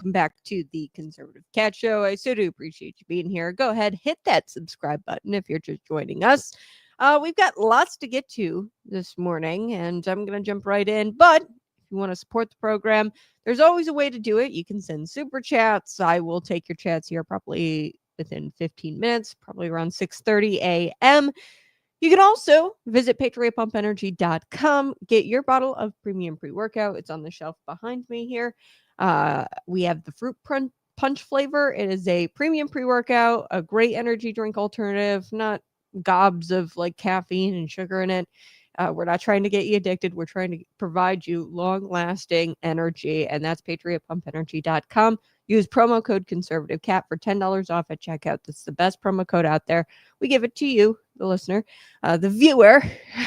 welcome back to the Conservative Cat Show. I so do appreciate you being here. Go ahead, hit that subscribe button if you're just joining us. We've got lots to get to this morning, and I'm going to jump right in. But if you want to support the program, there's always a way to do it. You can send super chats. I will take your chats here probably within 15 minutes, probably around 6:30 a.m. You can also visit patriotpumpenergy.com, get your bottle of premium pre-workout. It's on the shelf behind me here. We have the fruit punch flavor. It is a premium pre-workout, a great energy drink alternative, not gobs of like caffeine and sugar in it. We're not trying to get you addicted. We're trying to provide you long-lasting energy, and that's patriotpumpenergy.com. Use promo code ConservativeCat for $10 off at checkout. That's the best promo code out there. We give it to you, the listener, the viewer.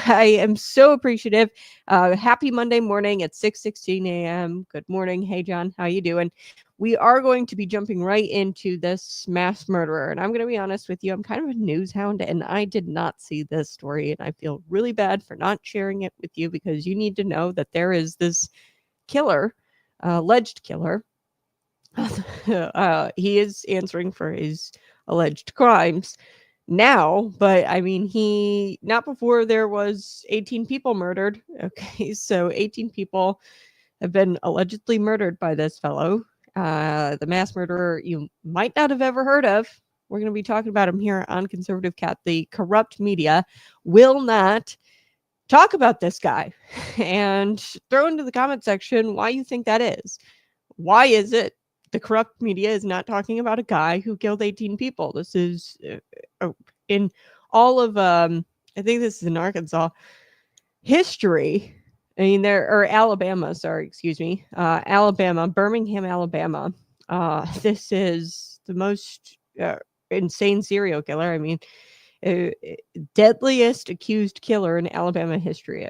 I am so appreciative. Happy Monday morning at 6:16 a.m. Good morning. Hey, John, how you doing? We are going to be jumping right into this mass murderer. And I'm going to be honest with you, I'm kind of a news hound, and I did not see this story. And I feel really bad for not sharing it with you, because you need to know that there is this killer, alleged killer. He is answering for his alleged crimes now, but I mean, not before there was 18 people murdered. Okay, so 18 people have been allegedly murdered by this fellow. The mass murderer you might not have ever heard of. We're going to be talking about him here on Conservative Cat. The corrupt media will not talk about this guy. And throw into the comment section why you think that is. Why is it the corrupt media is not talking about a guy who killed 18 people? This is in all of, I think this is in Arkansas history. I mean, Alabama, Alabama, Birmingham, Alabama. This is the most insane serial killer. I mean, deadliest accused killer in Alabama history,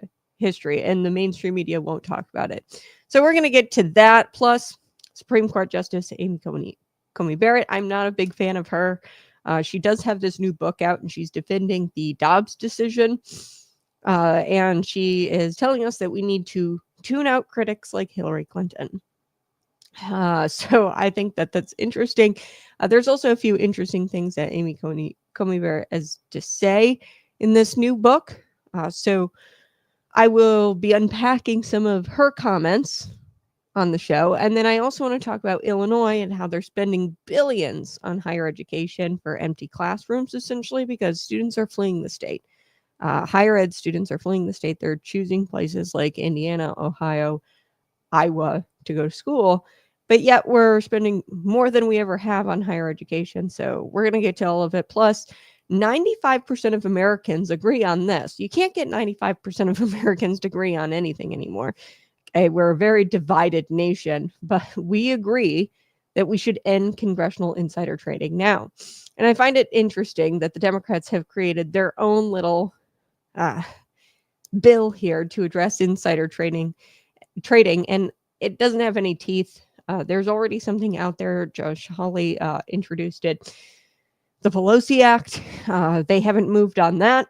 and the mainstream media won't talk about it. So we're going to get to that. Plus, Supreme Court Justice Amy Coney Barrett. I'm not a big fan of her. She does have this new book out, and she's defending the Dobbs decision. And she is telling us that we need to tune out critics like Hillary Clinton. So I think that that's interesting. There's also a few interesting things that Amy Coney Barrett has to say in this new book. So I will be unpacking some of her comments on the show. And then I also want to talk about Illinois and how they're spending billions on higher education for empty classrooms, essentially, because students are fleeing the state. Higher ed students are fleeing the state. They're choosing places like Indiana, Ohio, Iowa to go to school. But yet we're spending more than we ever have on higher education. So we're going to get to all of it. Plus, 95% of Americans agree on this. You can't get 95% of Americans to agree on anything anymore. Okay, we're a very divided nation, but we agree that we should end congressional insider trading now. And I find it interesting that the Democrats have created their own little bill here to address insider trading, and it doesn't have any teeth. There's already something out there. Josh Hawley introduced it, the Pelosi Act. They haven't moved on that.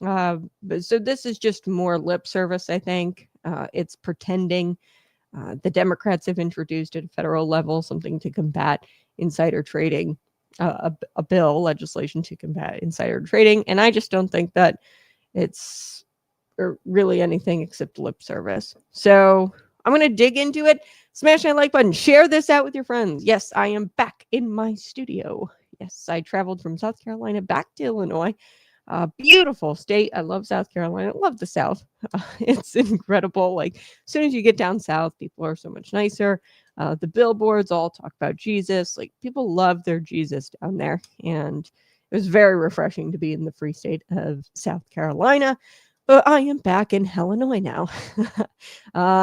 So this is just more lip service, I think. It's pretending. The Democrats have introduced at a federal level something to combat insider trading, a bill, legislation to combat insider trading. And I just don't think that it's really anything except lip service. So I'm going to dig into it. Smash that like button. Share this out with your friends. Yes, I am back in my studio. Yes, I traveled from South Carolina back to Illinois. Beautiful state. I love South Carolina. I love the South. It's incredible. Like, as soon as you get down south, people are so much nicer. The billboards all talk about Jesus. Like, people love their Jesus down there. And it was very refreshing to be in the free state of South Carolina. But I am back in Illinois now.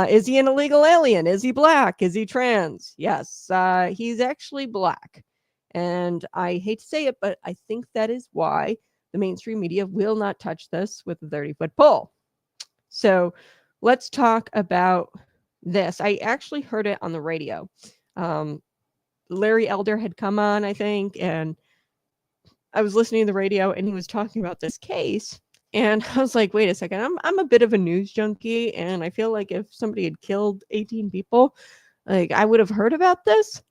Is he an illegal alien? Is he black? Is he trans? Yes, he's actually black. And I hate to say it, but I think that is why the mainstream media will not touch this with a 30-foot pole. So let's talk about this. I actually heard it on the radio. Larry Elder had come on, I think, and I was listening to the radio, and he was talking about this case. And I was like, wait a second, I'm a bit of a news junkie, and I feel like if somebody had killed 18 people, like, I would have heard about this.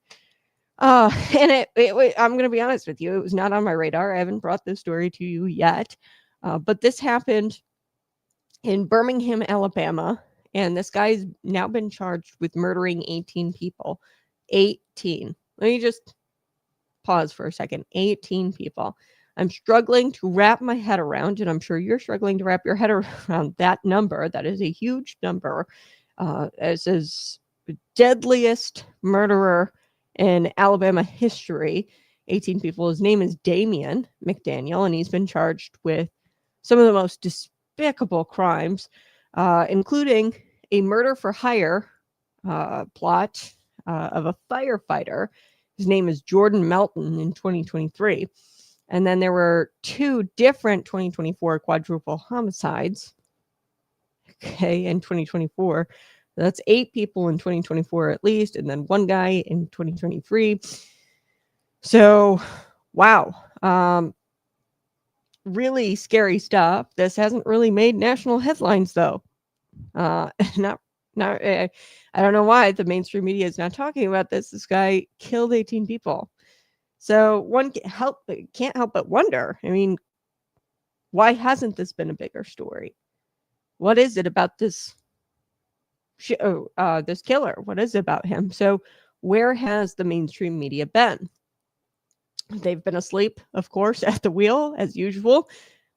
And I'm going to be honest with you, it was not on my radar. I haven't brought this story to you yet. But this happened in Birmingham, Alabama. And this guy's now been charged with murdering 18 people. 18. Let me just pause for a second. 18 people. I'm struggling to wrap my head around, and I'm sure you're struggling to wrap your head around that number. That is a huge number. As his deadliest murderer in Alabama history. 18 people. His name is Damian McDaniel, and he's been charged with some of the most despicable crimes, including a murder for hire plot of a firefighter. His name is Jordan Melton in 2023. And then there were 2 different 2024 quadruple homicides. Okay, in 2024. That's 8 people in 2024 at least, and then 1 guy in 2023. So, wow. Really scary stuff. This hasn't really made national headlines, though. I don't know why the mainstream media is not talking about this. This guy killed 18 people. So one can't help but wonder. I mean, why hasn't this been a bigger story? What is it about this this killer? What is it about him? So where has the mainstream media been? They've been asleep, of course, at the wheel as usual.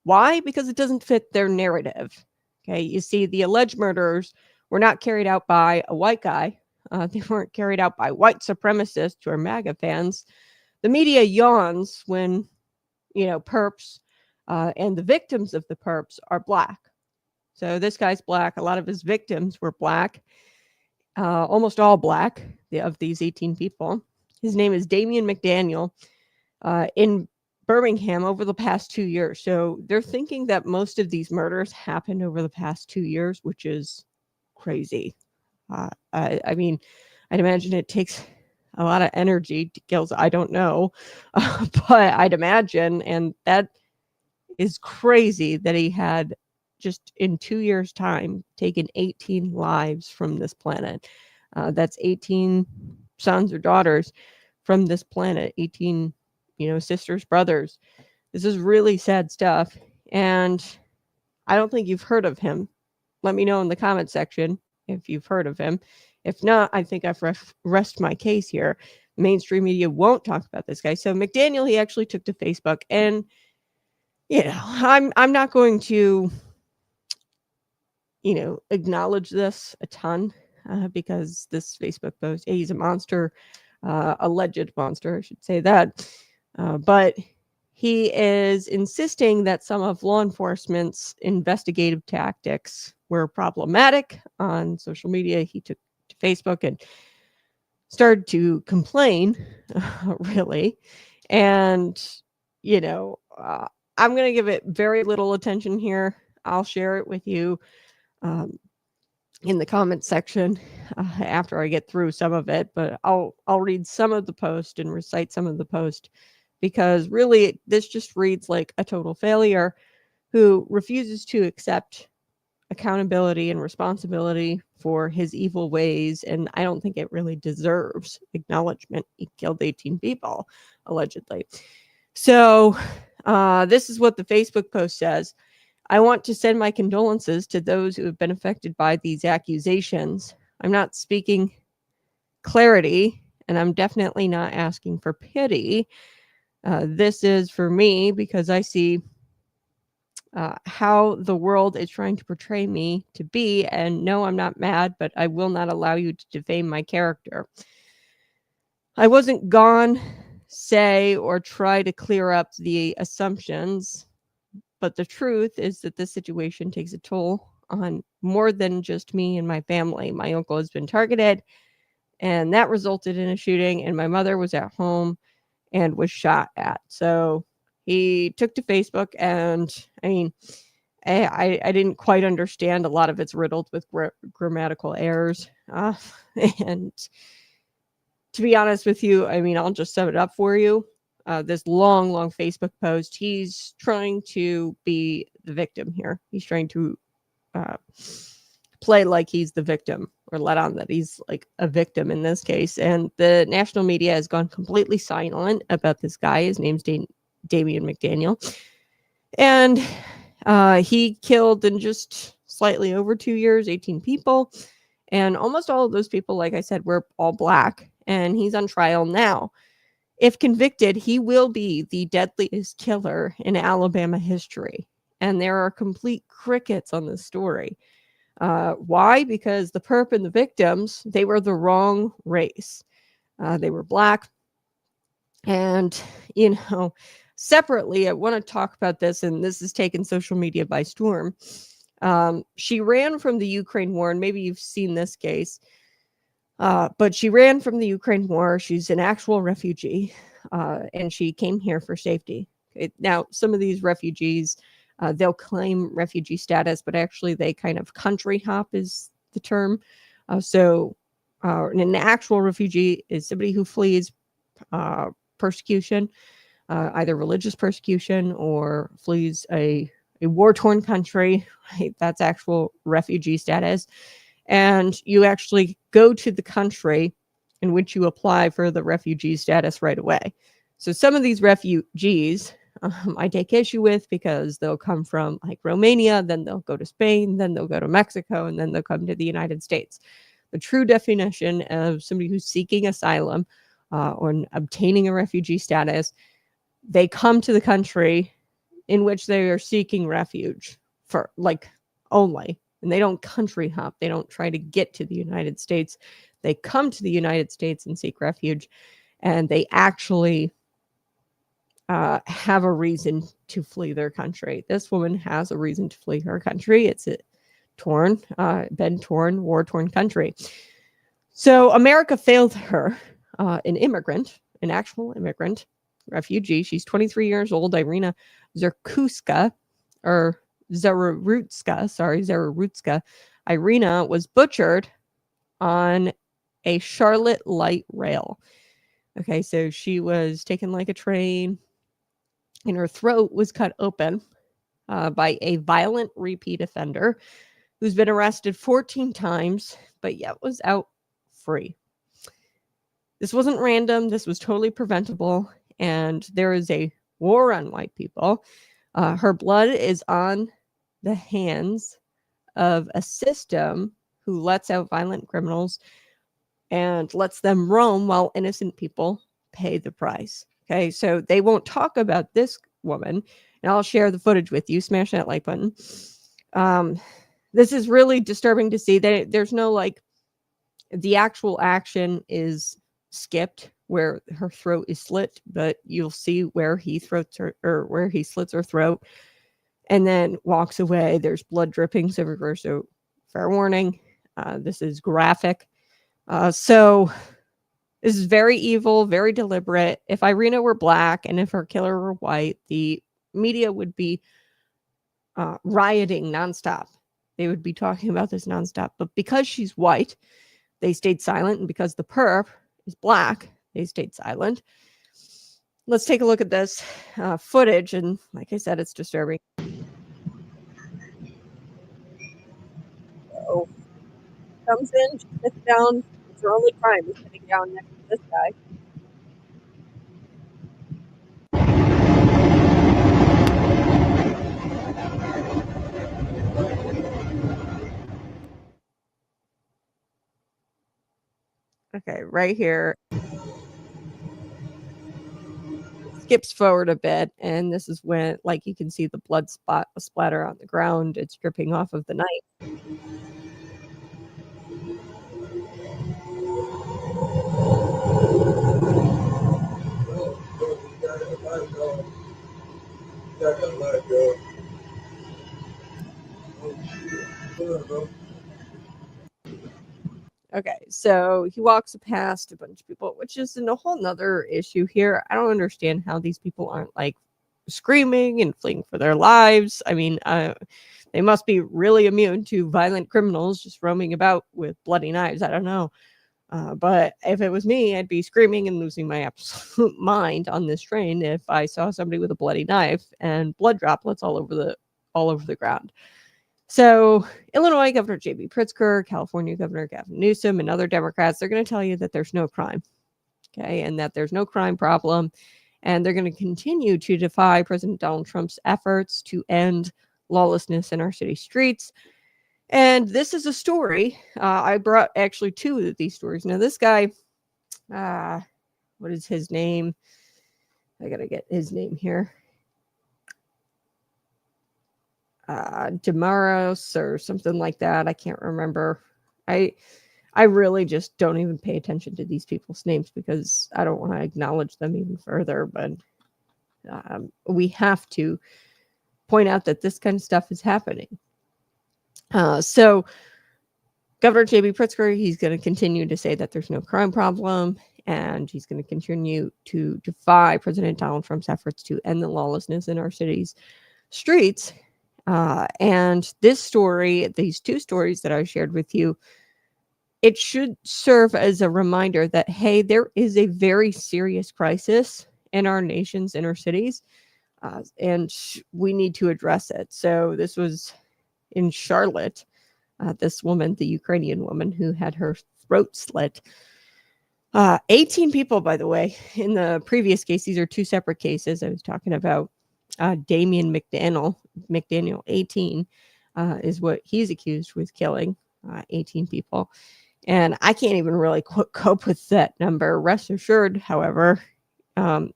Why? Because it doesn't fit their narrative. Okay, you see, the alleged murders were not carried out by a white guy. They weren't carried out by white supremacists or MAGA fans. The media yawns when, perps and the victims of the perps are black. So this guy's black. A lot of his victims were black, almost all black of these 18 people. His name is Damian McDaniel in Birmingham over the past 2 years. So they're thinking that most of these murders happened over the past 2 years, which is crazy. I mean, I'd imagine it takes a lot of energy to kill. I don't know, but I'd imagine, and that is crazy that he had just in 2 years' time taken 18 lives from this planet. That's 18 sons or daughters from this planet, 18, sisters, brothers. This is really sad stuff. And I don't think you've heard of him. Let me know in the comment section if you've heard of him. If not, I think I've rest my case here. Mainstream media won't talk about this guy. So McDaniel, he actually took to Facebook, and I'm not going to acknowledge this a ton because this Facebook post, he's a monster, alleged monster, I should say that. But he is insisting that some of law enforcement's investigative tactics were problematic on social media. He took to Facebook and started to complain, really. And, I'm going to give it very little attention here. I'll share it with you in the comment section after I get through some of it, but I'll read some of the post and recite some of the post, because really this just reads like a total failure who refuses to accept accountability and responsibility for his evil ways, and I don't think it really deserves acknowledgement. He killed 18 people, allegedly. So this is what the Facebook post says. I want to send my condolences to those who have been affected by these accusations. I'm not speaking clarity, and I'm definitely not asking for pity. This is for me because I see how the world is trying to portray me to be. And no, I'm not mad, but I will not allow you to defame my character. I wasn't gone, say, or try to clear up the assumptions. But the truth is that this situation takes a toll on more than just me and my family. My uncle has been targeted, and that resulted in a shooting, and my mother was at home and was shot at. So he took to Facebook, and I mean, I didn't quite understand. A lot of it's riddled with grammatical errors. And to be honest with you, I mean, I'll just sum it up for you. This long Facebook post, he's trying to be the victim here. He's trying to play like he's the victim, or let on that he's like a victim in this case. And the national media has gone completely silent about this guy. His name's Damian McDaniel. And he killed in just slightly over 2 years, 18 people. And almost all of those people, like I said, were all Black. And he's on trial now. If convicted, he will be the deadliest killer in Alabama history. And there are complete crickets on this story. Why? Because the perp and the victims, they were the wrong race. They were Black. And, separately, I want to talk about this, and this has taken social media by storm. She ran from the Ukraine war, and maybe you've seen this case. But she ran from the Ukraine war. She's an actual refugee, and she came here for safety. Now, some of these refugees, they'll claim refugee status, but actually they kind of country hop is the term. So an actual refugee is somebody who flees persecution, either religious persecution or flees a war-torn country. Right? That's actual refugee status. And you actually go to the country in which you apply for the refugee status right away. So some of these refugees I take issue with because they'll come from like Romania, then they'll go to Spain, then they'll go to Mexico, and then they'll come to the United States. The true definition of somebody who's seeking asylum or obtaining a refugee status, they come to the country in which they are seeking refuge for only. And they don't country hop. They don't try to get to the United States. They come to the United States and seek refuge. And they actually have a reason to flee their country. This woman has a reason to flee her country. It's a war-torn country. So America failed her, an actual immigrant, refugee. She's 23 years old, Irina Zerutska. Irina was butchered on a Charlotte light rail. Okay, so she was taken like a train, and her throat was cut open by a violent repeat offender who's been arrested 14 times, but yet was out free. This wasn't random. This was totally preventable, and there is a war on white people. Her blood is on the hands of a system who lets out violent criminals and lets them roam while innocent people pay the price. Okay, so they won't talk about this woman, and I'll share the footage with you. Smash that like button. This is really disturbing to see. There's no the actual action is skipped where her throat is slit, but you'll see where he slits her throat and then walks away. There's blood drippings everywhere. So fair warning, this is graphic. So this is very evil, very deliberate. If Irina were Black and if her killer were white, the media would be rioting nonstop. They would be talking about this nonstop. But because she's white, they stayed silent. And because the perp is Black, they stayed silent. Let's take a look at this footage. And like I said, it's disturbing. So, comes in, she sits down. It's her only crime is sitting down next to this guy. Okay, right here. Skips forward a bit, and this is when, you can see the blood splatter on the ground. It's dripping off of the knife. Okay, so he walks past a bunch of people, which is a whole nother issue here. I don't understand how these people aren't screaming and fleeing for their lives. I mean, they must be really immune to violent criminals just roaming about with bloody knives. I don't know. But if it was me, I'd be screaming and losing my absolute mind on this train if I saw somebody with a bloody knife and blood droplets all over the ground. So Illinois Governor J.B. Pritzker, California Governor Gavin Newsom, and other Democrats, they're going to tell you that there's no crime, okay, and that there's no crime problem. And they're going to continue to defy President Donald Trump's efforts to end lawlessness in our city streets. And this is a story. I brought actually two of these stories. Now, this guy, what is his name? I got to get his name here. Damaros or something like that. I can't remember. I really just don't even pay attention to these people's names because I don't want to acknowledge them even further. But we have to point out that this kind of stuff is happening. So Governor J.B. Pritzker, he's going to continue to say that there's no crime problem, and he's going to continue to defy President Donald Trump's efforts to end the lawlessness in our city's streets. And this story, these two stories that I shared with you, it should serve as a reminder that, hey, there is a very serious crisis in our nation's inner cities, and we need to address it. So this was in Charlotte, this woman, the Ukrainian woman who had her throat slit. 18 people, by the way, in the previous case. These are two separate cases. I was talking about Damian McDaniel, 18, is what he's accused with killing 18 people. And I can't even really cope with that number. Rest assured, however,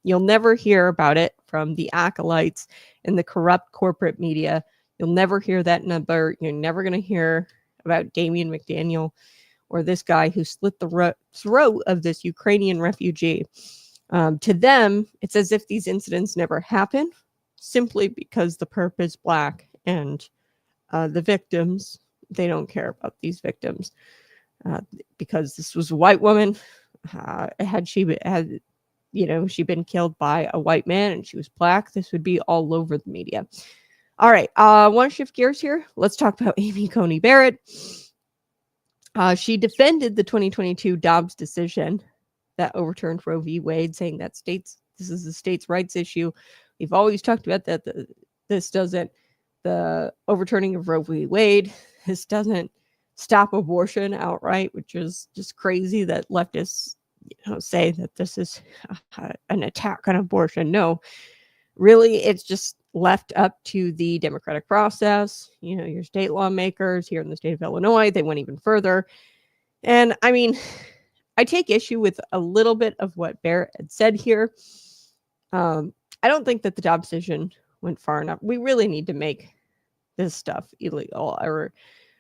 you'll never hear about it from the acolytes in the corrupt corporate media. You'll never hear that number. You're never going to hear about Damian McDaniel or this guy who slit the throat of this Ukrainian refugee. To them, it's as if these incidents never happen, simply because the perp is black and the victims, they don't care about these victims. Because this was a white woman, had she been killed by a white man and she was black, this would be all over the media. All right, want to shift gears here? Let's talk about Amy Coney Barrett. She defended the 2022 Dobbs decision that overturned Roe v. Wade, saying that this is a states' rights issue. We've always talked about that. The overturning of Roe v. Wade, this doesn't stop abortion outright, which is just crazy that leftists say that this is an attack on abortion. No, really, it's just left up to the democratic process. Your state lawmakers here in the state of Illinois, they went even further. And I mean, I take issue with a little bit of what Barrett had said here. I don't think that the Dobbs decision went far enough. We really need to make this stuff illegal, or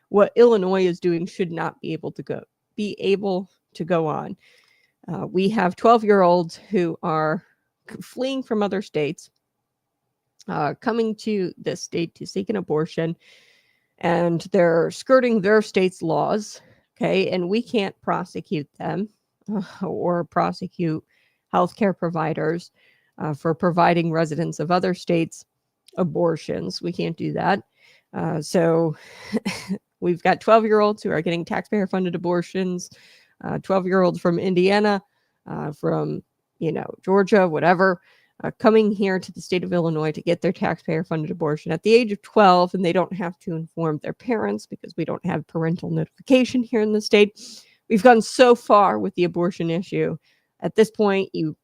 what Illinois is doing should not be able to go on. We have 12-year-olds who are fleeing from other states, coming to this state to seek an abortion, and they're skirting their state's laws. Okay, and we can't prosecute them or prosecute healthcare providers for providing residents of other states abortions. We can't do that. So we've got 12-year-olds who are getting taxpayer-funded abortions, 12-year-olds from Indiana, from Georgia, whatever, coming here to the state of Illinois to get their taxpayer-funded abortion at the age of 12, and they don't have to inform their parents because we don't have parental notification here in the state. We've gone so far with the abortion issue. At this point, you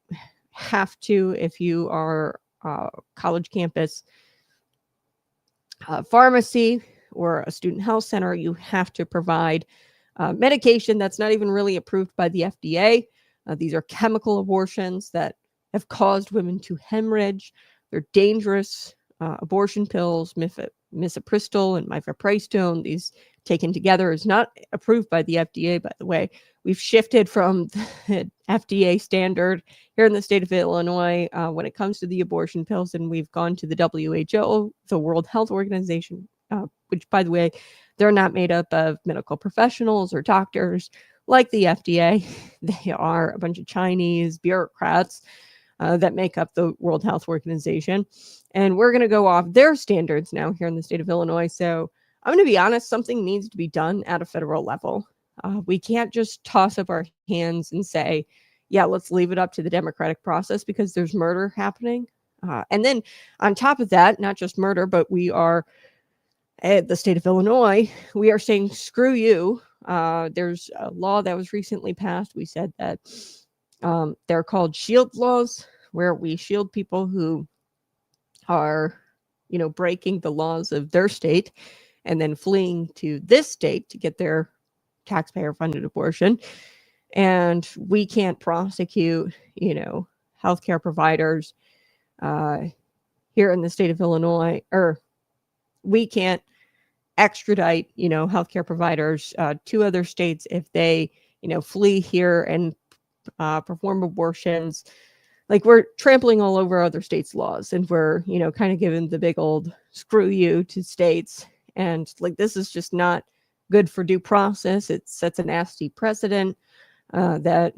have to, if you are college campus pharmacy or a student health center, you have to provide medication that's not even really approved by the FDA. These are chemical abortions that have caused women to hemorrhage. They're dangerous abortion pills, misoprostol and mifepristone. These taken together is not approved by the FDA, by the way. We've shifted from the FDA standard here in the state of Illinois when it comes to the abortion pills, and we've gone to the WHO, the World Health Organization, which, by the way, they're not made up of medical professionals or doctors like the FDA. They are a bunch of Chinese bureaucrats that make up the World Health Organization. And we're going to go off their standards now here in the state of Illinois. So I'm going to be honest, something needs to be done at a federal level. We can't just toss up our hands and say, yeah, let's leave it up to the democratic process, because there's murder happening. And then on top of that, not just murder, but we are at the state of Illinois, we are saying, screw you. There's a law that was recently passed. We said that they're called shield laws, where we shield people who are, breaking the laws of their state and then fleeing to this state to get their taxpayer-funded abortion. And we can't prosecute, healthcare providers here in the state of Illinois, or we can't extradite, healthcare providers to other states if they, flee here and perform abortions. Like, we're trampling all over other states' laws, and we're, kind of giving the big old screw you to states. And like, this is just not good for due process. It sets a nasty precedent that,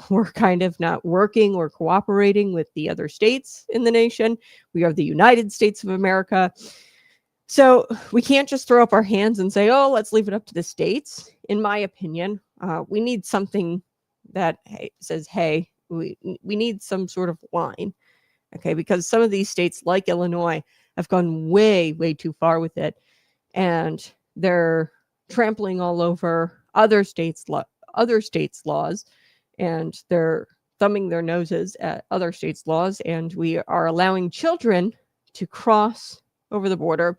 we're kind of not working or cooperating with the other states in the nation. We are the United States of America. So we can't just throw up our hands and say, oh, let's leave it up to the states. In my opinion, we need something that says, hey, we need some sort of line. Okay, because some of these states, like Illinois, have gone way, way too far with it. And they're trampling all over other states' laws, and they're thumbing their noses at other states' laws. And we are allowing children to cross over the border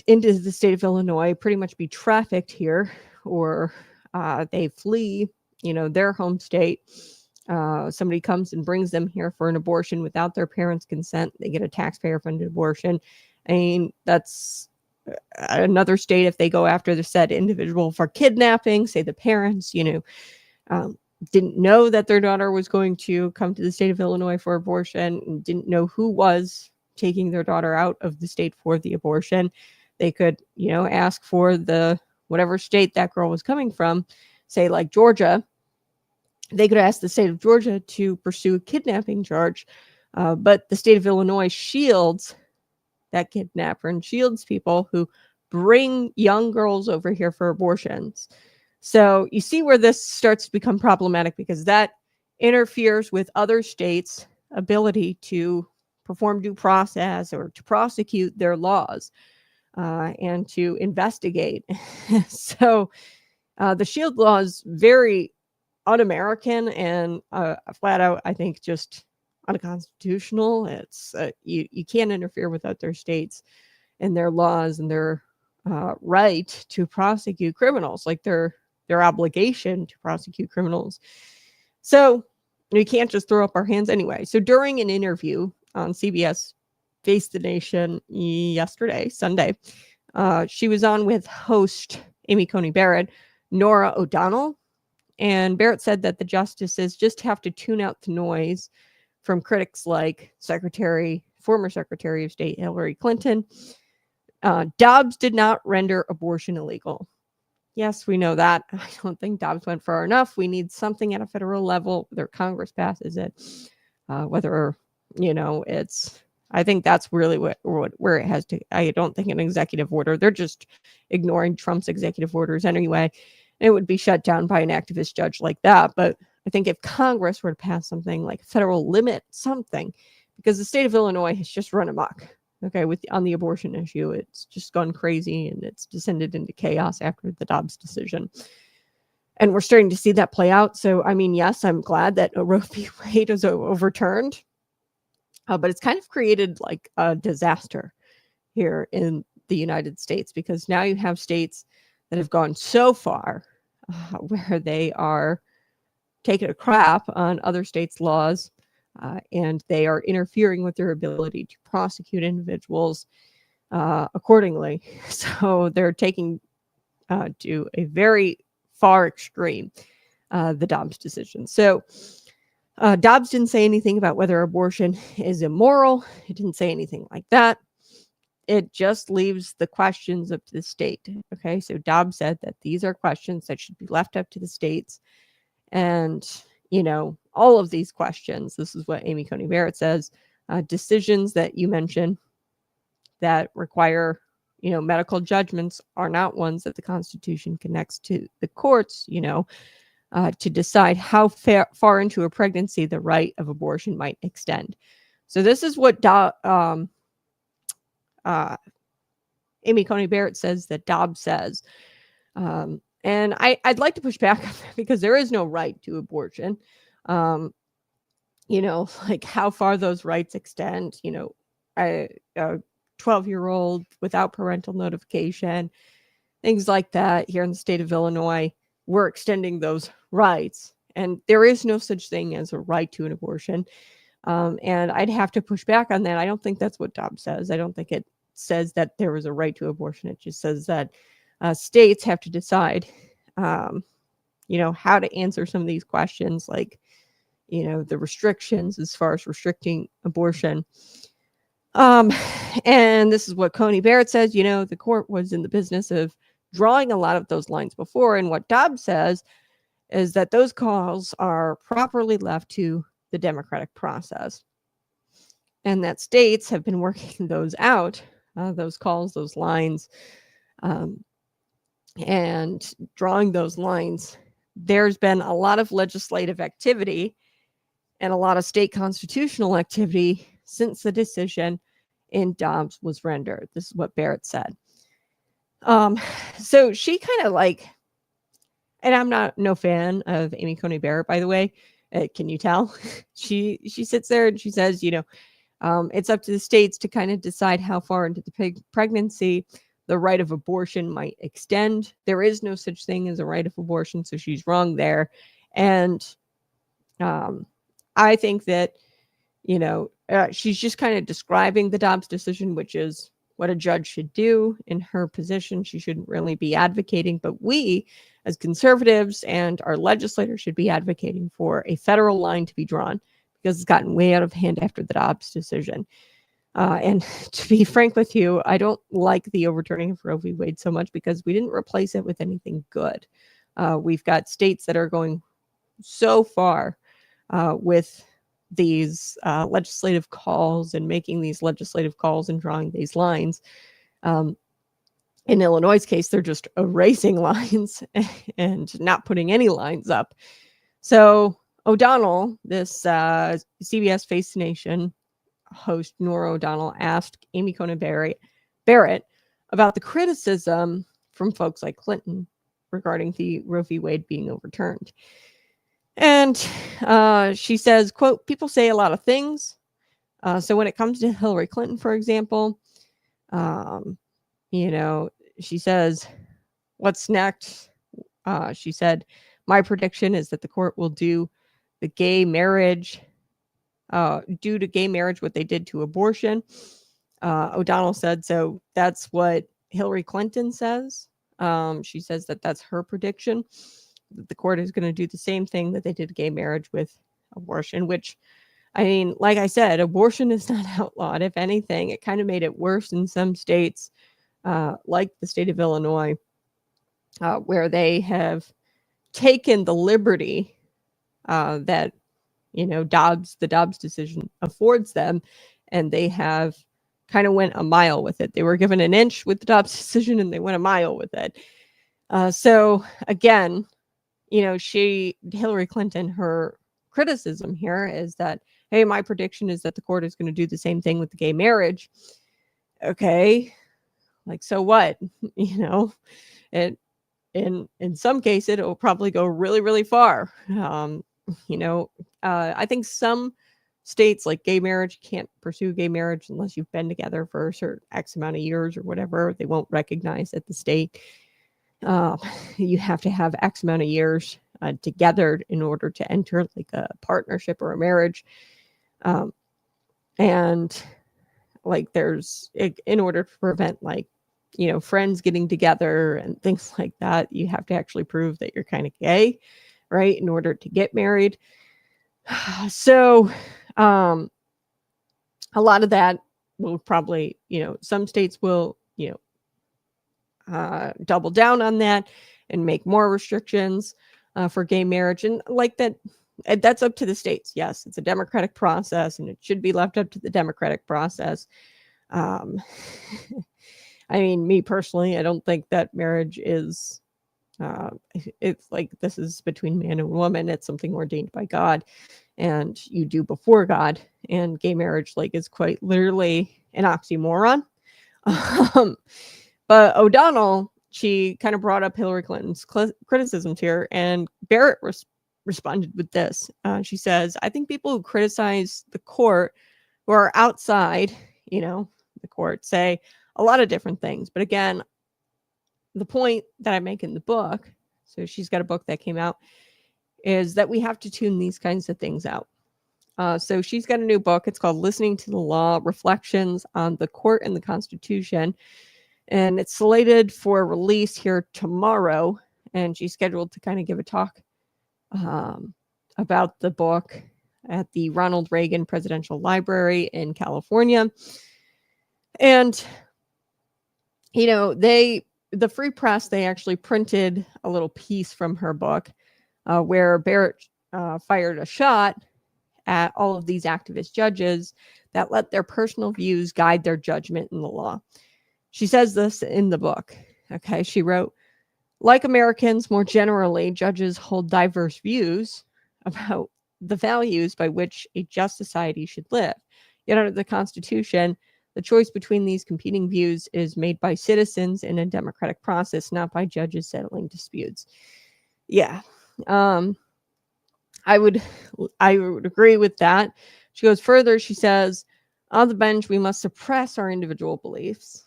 into the state of Illinois, pretty much be trafficked here, or they flee, their home state. Somebody comes and brings them here for an abortion without their parents' consent. They get a taxpayer-funded abortion. I mean, that's another state. If they go after the said individual for kidnapping, say the parents, didn't know that their daughter was going to come to the state of Illinois for abortion, and didn't know who was taking their daughter out of the state for the abortion, they could, ask for the whatever state that girl was coming from, say like Georgia. They could ask the state of Georgia to pursue a kidnapping charge, but the state of Illinois shields that kidnapper and shields people who bring young girls over here for abortions. So you see where this starts to become problematic, because that interferes with other states' ability to perform due process or to prosecute their laws and to investigate. So the shield law is very un-American and flat out, I think, just unconstitutional. It's you can't interfere with other states and their laws and their right to prosecute criminals, like their obligation to prosecute criminals. So we can't just throw up our hands anyway. So during an interview on CBS Face the Nation yesterday, Sunday, she was on with host Amy Coney Barrett, Nora O'Donnell, and Barrett said that the justices just have to tune out the noise from critics like former Secretary of State Hillary Clinton. Dobbs did not render abortion illegal. Yes, we know that. I don't think Dobbs went far enough. We need something at a federal level, whether Congress passes it, whether, it's, I think that's really where it has to. I don't think an executive order. They're just ignoring Trump's executive orders anyway. It would be shut down by an activist judge like that. But I think if Congress were to pass something like federal limit, something, because the state of Illinois has just run amok. Okay, on the abortion issue, it's just gone crazy, and it's descended into chaos after the Dobbs decision. And we're starting to see that play out. So, I mean, yes, I'm glad that Roe v. Wade is overturned, but it's kind of created like a disaster here in the United States, because now you have states that have gone so far where they are taking a crap on other states' laws, and they are interfering with their ability to prosecute individuals accordingly. So they're taking to a very far extreme the Dobbs decision. So Dobbs didn't say anything about whether abortion is immoral. It didn't say anything like that. It just leaves the questions up to the state. Okay, so Dobbs said that these are questions that should be left up to the states. And, all of these questions, this is what Amy Coney Barrett says, decisions that you mentioned that require, medical judgments are not ones that the Constitution connects to the courts, to decide how far into a pregnancy the right of abortion might extend. So this is what Amy Coney Barrett says that Dobbs says. And I'd like to push back on that because there is no right to abortion. Like how far those rights extend, a 12-year-old without parental notification, things like that here in the state of Illinois, we're extending those rights. And there is no such thing as a right to an abortion. And I'd have to push back on that. I don't think that's what Dobbs says. I don't think it says that there was a right to abortion. It just says that states have to decide, how to answer some of these questions, like, the restrictions as far as restricting abortion. And this is what Coney Barrett says, the court was in the business of drawing a lot of those lines before. And what Dobbs says is that those calls are properly left to the democratic process, and that states have been working those out, those calls, those lines, and drawing those lines. There's been a lot of legislative activity and a lot of state constitutional activity since the decision in Dobbs was rendered. This is what Barrett said. So she kind of and I'm no fan of Amy Coney Barrett, by the way. Can you tell? She sits there and she says, it's up to the states to kind of decide how far into the pregnancy the right of abortion might extend. There is no such thing as a right of abortion, so she's wrong there. And I think that, she's just kind of describing the Dobbs decision, which is what a judge should do in her position. She shouldn't really be advocating, but we as conservatives and our legislators should be advocating for a federal line to be drawn because it's gotten way out of hand after the Dobbs decision. And to be frank with you, I don't like the overturning of Roe v. Wade so much because we didn't replace it with anything good. We've got states that are going so far with these legislative calls and making these legislative calls and drawing these lines. In Illinois' case, they're just erasing lines and not putting any lines up. So O'Donnell, this CBS Face the Nation host, Norah O'Donnell, asked Amy Coney Barrett about the criticism from folks like Clinton regarding the Roe v. Wade being overturned. And she says, quote, people say a lot of things. So when it comes to Hillary Clinton, for example, she says, what's next? She said, my prediction is that the court will do to gay marriage what they did to abortion. O'Donnell said, so that's what Hillary Clinton says. She says that that's her prediction, that the court is going to do the same thing that they did to gay marriage with abortion, which, I mean, like I said, abortion is not outlawed. If anything, it kind of made it worse in some states, like the state of Illinois, where they have taken the liberty that, the Dobbs decision affords them, and they have kind of went a mile with it. They were given an inch with the Dobbs decision, and they went a mile with it. So again, Hillary Clinton, her criticism here is that, hey, my prediction is that the court is going to do the same thing with the gay marriage. Okay, so what? In some cases, it will probably go really, really far. I think some states, like gay marriage, can't pursue gay marriage unless you've been together for a certain X amount of years or whatever. They won't recognize at the state. You have to have X amount of years together in order to enter a partnership or a marriage. And there's, in order to prevent friends getting together and things like that, you have to actually prove that you're kind of gay, right, in order to get married. So a lot of that will probably, some states will, double down on that and make more restrictions for gay marriage. And that's up to the states. Yes, it's a democratic process and it should be left up to the democratic process. I mean, me personally, I don't think that marriage is, it's this is between man and woman. It's something ordained by God and you do before God, and gay marriage is quite literally an oxymoron. But O'Donnell, she kind of brought up Hillary Clinton's criticisms here, and Barrett responded with this. She says, I think people who criticize the court, who are outside, the court, say a lot of different things. But again, the point that I make in the book, so she's got a book that came out, is that we have to tune these kinds of things out. So she's got a new book. It's called Listening to the Law, Reflections on the Court and the Constitution. And it's slated for release here tomorrow. And she's scheduled to kind of give a talk about the book at the Ronald Reagan Presidential Library in California. And, the Free Press, they actually printed a little piece from her book where Barrett fired a shot at all of these activist judges that let their personal views guide their judgment in the law. She says this in the book. Okay, she wrote, like Americans more generally, judges hold diverse views about the values by which a just society should live. Yet under the Constitution, the choice between these competing views is made by citizens in a democratic process, not by judges settling disputes. Yeah. I would agree with that. She goes further. She says, on the bench, we must suppress our individual beliefs.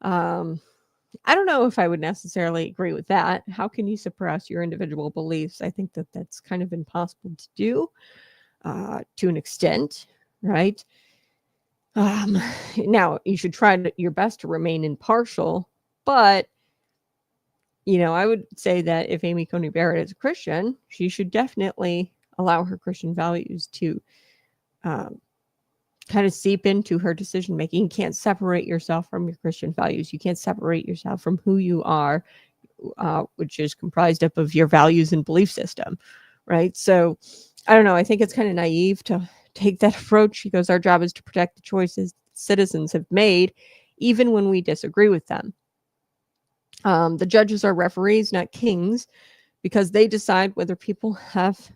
I don't know if I would necessarily agree with that. How can you suppress your individual beliefs? I think that that's kind of impossible to do to an extent, right? Now, you should try your best to remain impartial, but I would say that if Amy Coney Barrett is a Christian, she should definitely allow her Christian values to kind of seep into her decision making. You can't separate yourself from your Christian values. You can't separate yourself from who you are, which is comprised up of your values and belief system, right? So I don't know. I think it's kind of naive to take that approach. She goes, our job is to protect the choices citizens have made, even when we disagree with them. The judges are referees, not kings, because they decide whether people have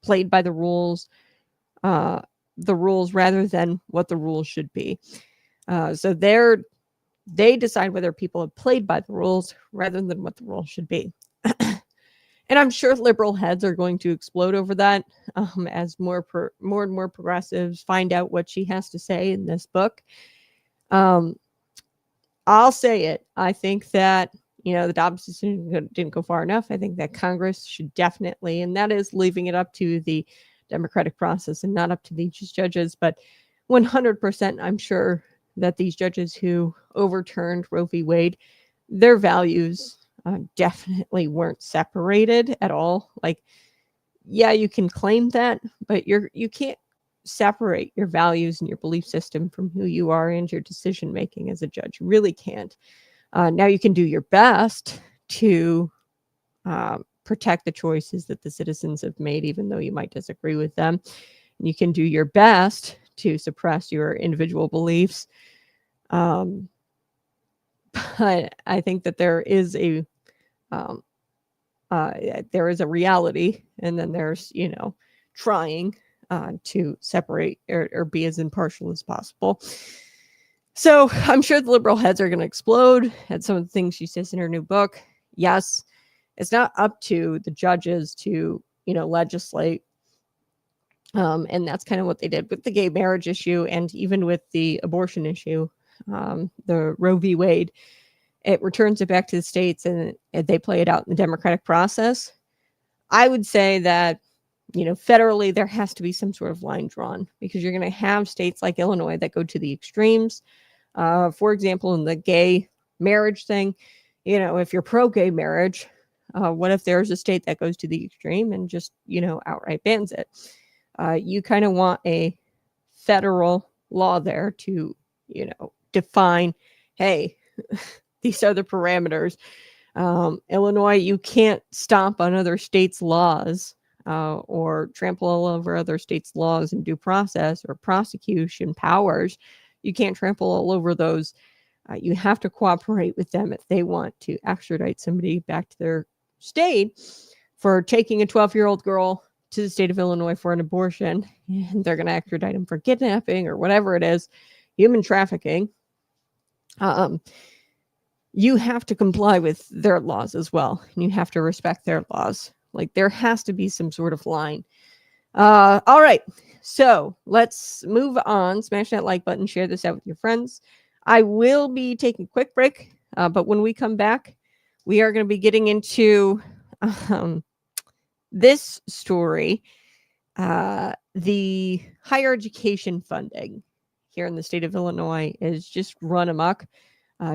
played by the rules rather than what the rules should be. So they decide whether people have played by the rules rather than what the rules should be. And I'm sure liberal heads are going to explode over that as more and more progressives find out what she has to say in this book. I'll say it. I think that, the Dobbs decision didn't go far enough. I think that Congress should definitely, and that is leaving it up to the democratic process and not up to these judges, but 100% I'm sure that these judges who overturned Roe v. Wade, their values definitely weren't separated at all. Like, yeah, you can claim that, but you can't separate your values and your belief system from who you are and your decision making as a judge. You really can't. Now you can do your best to protect the choices that the citizens have made, even though you might disagree with them. And you can do your best to suppress your individual beliefs. But I think that there is a reality, and then there's, trying to separate or be as impartial as possible. So I'm sure the liberal heads are going to explode at some of the things she says in her new book. Yes, it's not up to the judges to, legislate. And that's kind of what they did with the gay marriage issue, and even with the abortion issue, the Roe v. Wade. It returns it back to the states, and they play it out in the democratic process. I would say that, federally, there has to be some sort of line drawn, because you're going to have states like Illinois that go to the extremes. For example, in the gay marriage thing, if you're pro-gay marriage, what if there's a state that goes to the extreme and just, outright bans it? You kind of want a federal law there to, define, hey, these are the parameters. Illinois, you can't stomp on other states' laws or trample all over other states' laws and due process or prosecution powers. You can't trample all over those. You have to cooperate with them if they want to extradite somebody back to their state for taking a 12-year-old girl to the state of Illinois for an abortion, and they're going to extradite them for kidnapping or whatever it is, human trafficking. you have to comply with their laws as well. And you have to respect their laws. Like, there has to be some sort of line. All right. So let's move on. Smash that like button. Share this out with your friends. I will be taking a quick break. But when we come back, we are going to be getting into this story. The higher education funding here in the state of Illinois is just run amok.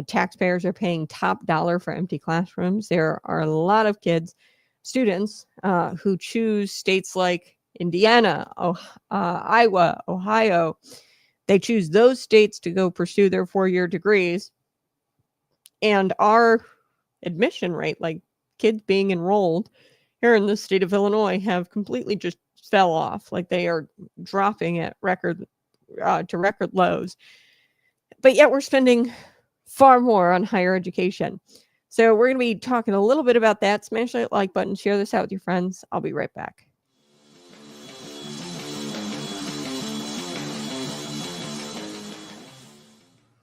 Taxpayers are paying top dollar for empty classrooms. There are a lot of students who choose states like Indiana, Iowa, Ohio. They choose those states to go pursue their 4-year degrees. And our admission rate, like kids being enrolled here in the state of Illinois, have completely just fell off. Like, they are dropping at record lows. But yet we're spending far more on higher education. So we're going to be talking a little bit about that. Smash that like button, share this out with your friends. I'll be right back.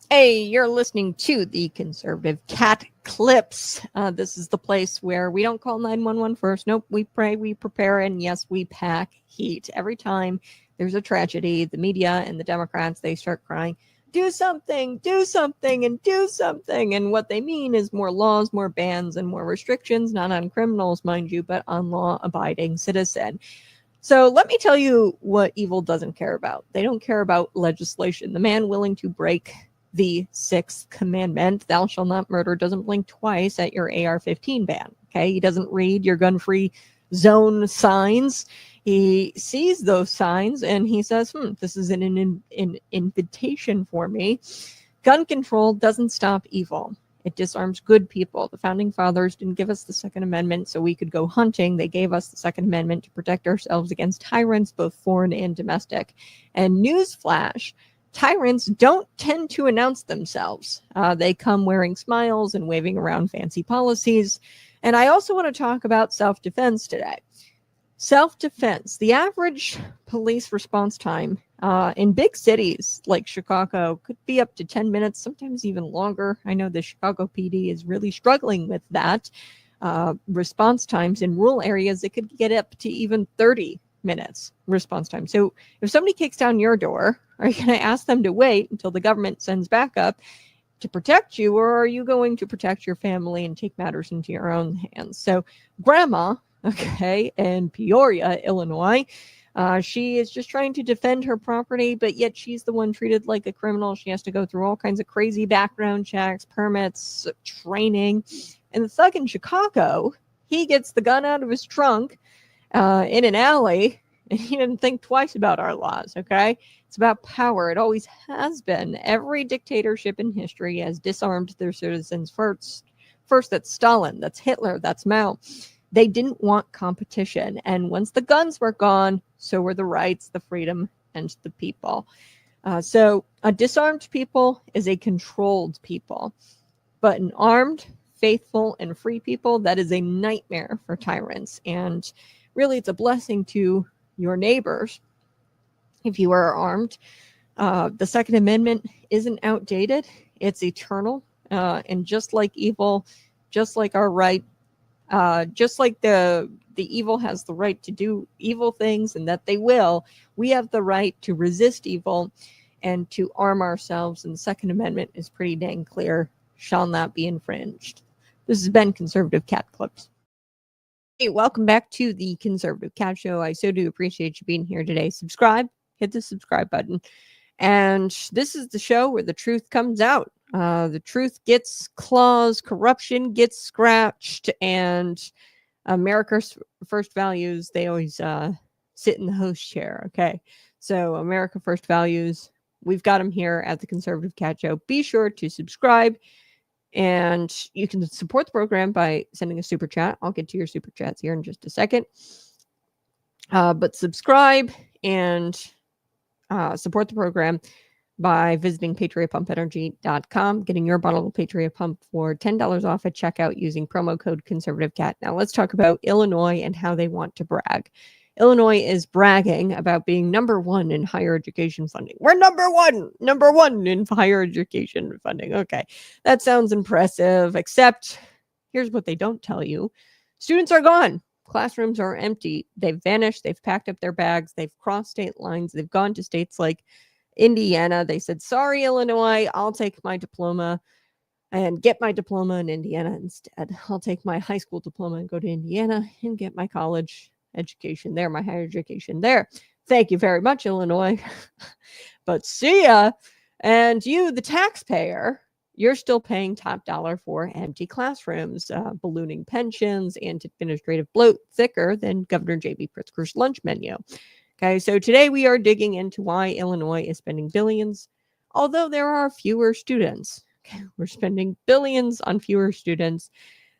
Hey, you're listening to the Conservative Cat Clips. This is the place where we don't call 911 first. Nope, we pray, we prepare, and yes, we pack heat. Every time there's a tragedy, the media and the Democrats, they start crying, do something, and do something. And what they mean is more laws, more bans, and more restrictions, not on criminals, mind you, but on law-abiding citizens. So let me tell you what evil doesn't care about. They don't care about legislation. The man willing to break the 6th commandment, thou shalt not murder, doesn't blink twice at your AR-15 ban. Okay, he doesn't read your gun-free zone signs. He sees those signs and he says, this is an invitation for me. Gun control doesn't stop evil. It disarms good people. The founding fathers didn't give us the Second Amendment so we could go hunting. They gave us the Second Amendment to protect ourselves against tyrants, both foreign and domestic. And newsflash, tyrants don't tend to announce themselves. They come wearing smiles and waving around fancy policies. And I also want to talk about self-defense today. Self-defense. The average police response time in big cities like Chicago could be up to 10 minutes, sometimes even longer. I know the Chicago PD is really struggling with that. Response times in rural areas, it could get up to even 30 minutes response time. So if somebody kicks down your door, are you going to ask them to wait until the government sends backup to protect you, or are you going to protect your family and take matters into your own hands? So grandma, in Peoria, Illinois, she is just trying to defend her property, but yet she's the one treated like a criminal. She has to go through all kinds of crazy background checks, permits, training. And the thug in Chicago, he gets the gun out of his trunk in an alley, and he didn't think twice about our laws, okay? It's about power. It always has been. Every dictatorship in history has disarmed their citizens first. First, that's Stalin, that's Hitler, that's Mao. They didn't want competition. And once the guns were gone, so were the rights, the freedom, and the people. So a disarmed people is a controlled people. But an armed, faithful, and free people, that is a nightmare for tyrants. And really, it's a blessing to your neighbors if you are armed. The Second Amendment isn't outdated. It's eternal. And just like evil, just like our right, just like the evil has the right to do evil things, and that they will, we have the right to resist evil and to arm ourselves. And the Second Amendment is pretty dang clear, shall not be infringed. This has been Conservative Cat Clips. Hey, welcome back to the Conservative Cat Show. I so do appreciate you being here today. Subscribe, hit the subscribe button. And this is the show where the truth comes out. The truth gets claws, corruption gets scratched, and America's first values, they always sit in the host chair. Okay, so America First Values, we've got them here at the Conservative Cat Show. Be sure to subscribe, and you can support the program by sending a super chat. I'll get to your super chats here in just a second. But subscribe and support the program by visiting patriotpumpenergy.com, getting your bottle of Patriot Pump for $10 off at checkout using promo code ConservativeCat. Now let's talk about Illinois and how they want to brag. Illinois is bragging about being number one in higher education funding. We're number one in higher education funding. Okay, that sounds impressive, except here's what they don't tell you. Students are gone. Classrooms are empty. They've vanished. They've packed up their bags. They've crossed state lines. They've gone to states like Indiana. They said, sorry, Illinois, I'll take my diploma and get my diploma in Indiana instead. I'll take my high school diploma and go to Indiana and get my college education there, my higher education there. Thank you very much, Illinois. But see ya. And you, the taxpayer, you're still paying top dollar for empty classrooms, ballooning pensions, and administrative bloat thicker than Governor J.B. Pritzker's lunch menu. Okay, so today we are digging into why Illinois is spending billions, although there are fewer students. Okay, we're spending billions on fewer students.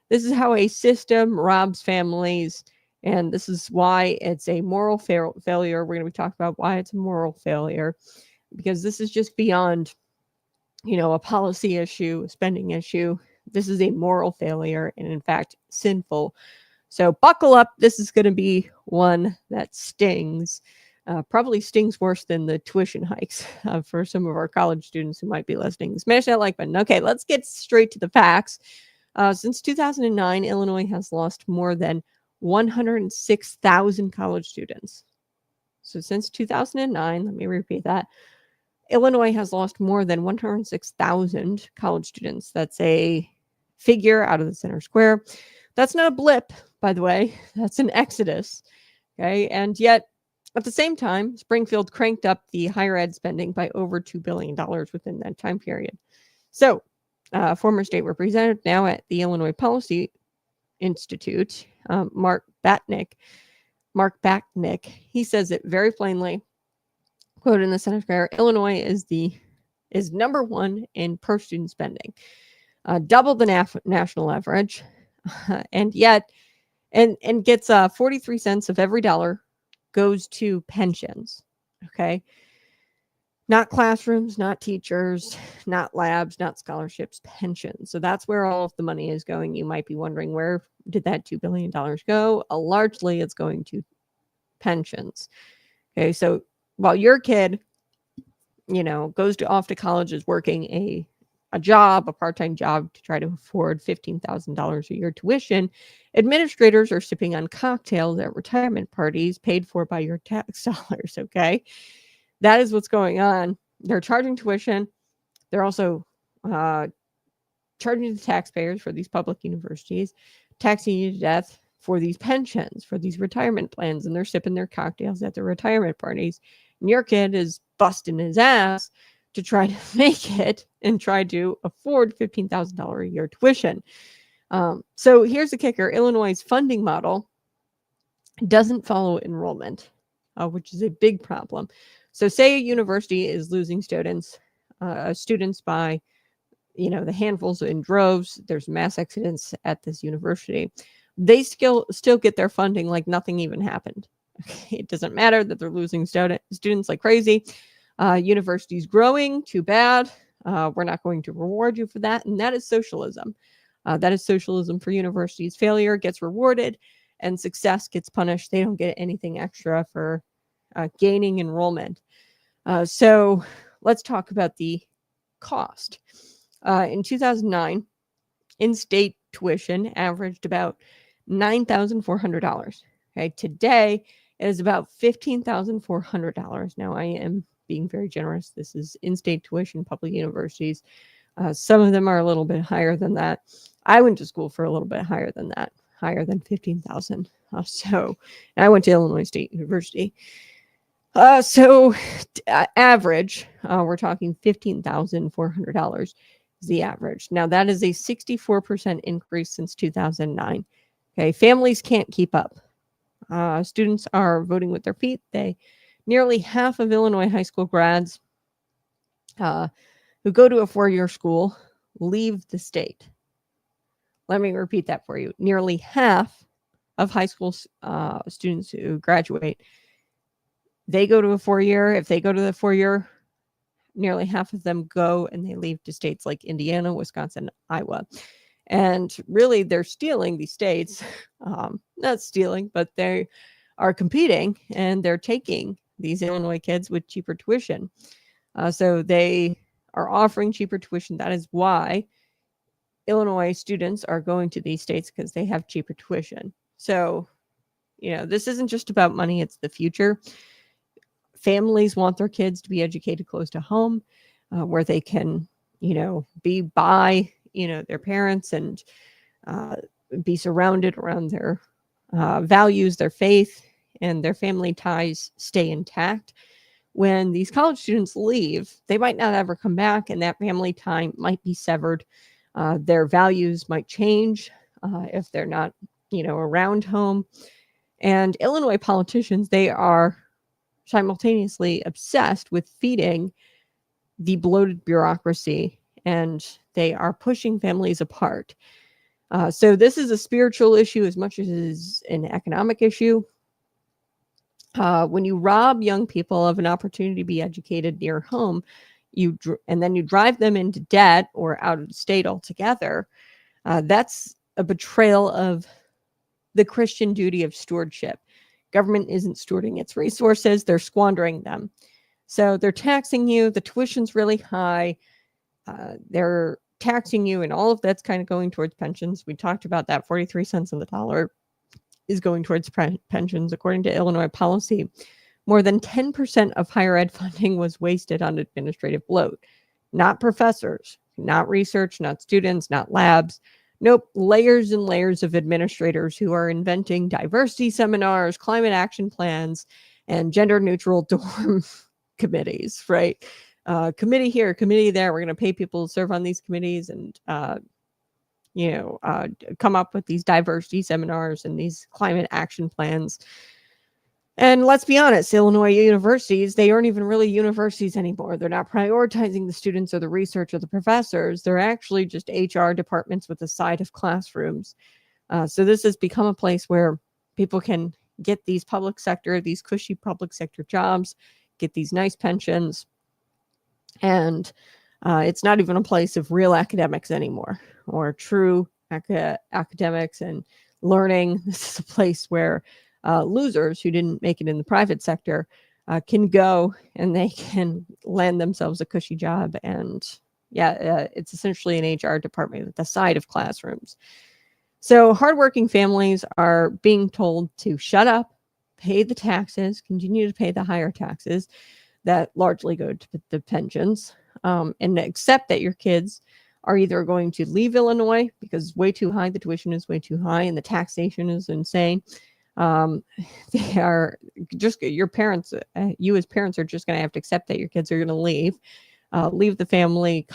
This is how a system robs families, and this is why it's a moral failure. We're going to be talking about why it's a moral failure, because this is just beyond, a policy issue, a spending issue. This is a moral failure and, in fact, sinful. So buckle up. This is going to be one that stings. Probably stings worse than the tuition hikes for some of our college students who might be listening. Smash that like button. Okay, let's get straight to the facts. Since 2009, Illinois has lost more than 106,000 college students. So since 2009, let me repeat that, Illinois has lost more than 106,000 college students. That's a figure out of the center square. That's not a blip, by the way. That's an exodus. Okay, and yet, at the same time, Springfield cranked up the higher ed spending by over $2 billion within that time period. So, former state representative, now at the Illinois Policy Institute, Mark Batnick, he says it very plainly, quote in the Center Square, Illinois is number one in per student spending, double the national average, and yet, and gets 43 cents of every dollar goes to pensions. Okay. Not classrooms, not teachers, not labs, not scholarships, pensions. So that's where all of the money is going. You might be wondering, where did that $2 billion go? Largely it's going to pensions. Okay. So while your kid, goes off to college, is working a job, a part-time job to try to afford $15,000 a year tuition, administrators are sipping on cocktails at retirement parties paid for by your tax dollars, okay? That is what's going on. They're charging tuition. They're also charging the taxpayers for these public universities, taxing you to death for these pensions, for these retirement plans, and they're sipping their cocktails at the retirement parties. And your kid is busting his ass to try to make it and try to afford $15,000 a year tuition. So here's the kicker. Illinois' funding model doesn't follow enrollment, which is a big problem. So say a university is losing students by, the handfuls in droves. There's mass exodus at this university. They still get their funding like nothing even happened. Okay? It doesn't matter that they're losing students like crazy. University's growing, too bad. We're not going to reward you for that. And that is socialism. That is socialism for universities. Failure gets rewarded and success gets punished. They don't get anything extra for gaining enrollment. So let's talk about the cost. In 2009, in-state tuition averaged about $9,400. Okay, today it is about $15,400. Now I am being very generous. This is in-state tuition, public universities. Some of them are a little bit higher than that. I went to school for a little bit higher than that, higher than 15,000. And I went to Illinois State University. Average, we're talking $15,400 is the average. Now that is a 64% increase since 2009. Okay, families can't keep up. Students are voting with their feet. Nearly half of Illinois high school grads who go to a four-year school leave the state. Let me repeat that for you. Nearly half of high school students who graduate, they go to a four-year. If they go to the four-year, nearly half of them go and they leave to states like Indiana, Wisconsin, Iowa. And really, they're stealing these states. Not stealing, but they are competing, and they're taking these Illinois kids with cheaper tuition. So they are offering cheaper tuition. That is why Illinois students are going to these states, because they have cheaper tuition. So, this isn't just about money, it's the future. Families want their kids to be educated close to home, where they can, be by, their parents, and be surrounded around their values, their faith, and their family ties stay intact. When these college students leave, they might not ever come back, and that family tie might be severed. Their values might change if they're not, around home. And Illinois politicians, they are simultaneously obsessed with feeding the bloated bureaucracy, and they are pushing families apart. So this is a spiritual issue as much as it is an economic issue. When you rob young people of an opportunity to be educated near home, and then you drive them into debt or out of state altogether, that's a betrayal of the Christian duty of stewardship. Government isn't stewarding its resources, they're squandering them. So they're taxing you, the tuition's really high, they're taxing you, and all of that's kind of going towards pensions. We talked about that. 43 cents on the dollar is going towards pensions. According to Illinois policy, more than 10% of higher ed funding was wasted on administrative bloat. Not professors, not research, not students, not labs. Nope, layers and layers of administrators who are inventing diversity seminars, climate action plans, and gender-neutral dorm committees, right? Committee here, committee there. We're going to pay people to serve on these committees and, come up with these diversity seminars and these climate action plans. And let's be honest, Illinois universities, they aren't even really universities anymore. They're not prioritizing the students or the research or the professors. They're actually just HR departments with a side of classrooms. So this has become a place where people can get these these cushy public sector jobs, get these nice pensions. And it's not even a place of real academics anymore, or true academics and learning. This is a place where losers who didn't make it in the private sector can go, and they can land themselves a cushy job. And it's essentially an HR department at the side of classrooms. So hardworking families are being told to shut up, pay the taxes, continue to pay the higher taxes that largely go to the pensions, and accept that your kids are either going to leave Illinois because it's way too high, the tuition is way too high, and the taxation is insane. They are just, your parents, you as parents are just going to have to accept that your kids are going to leave the family,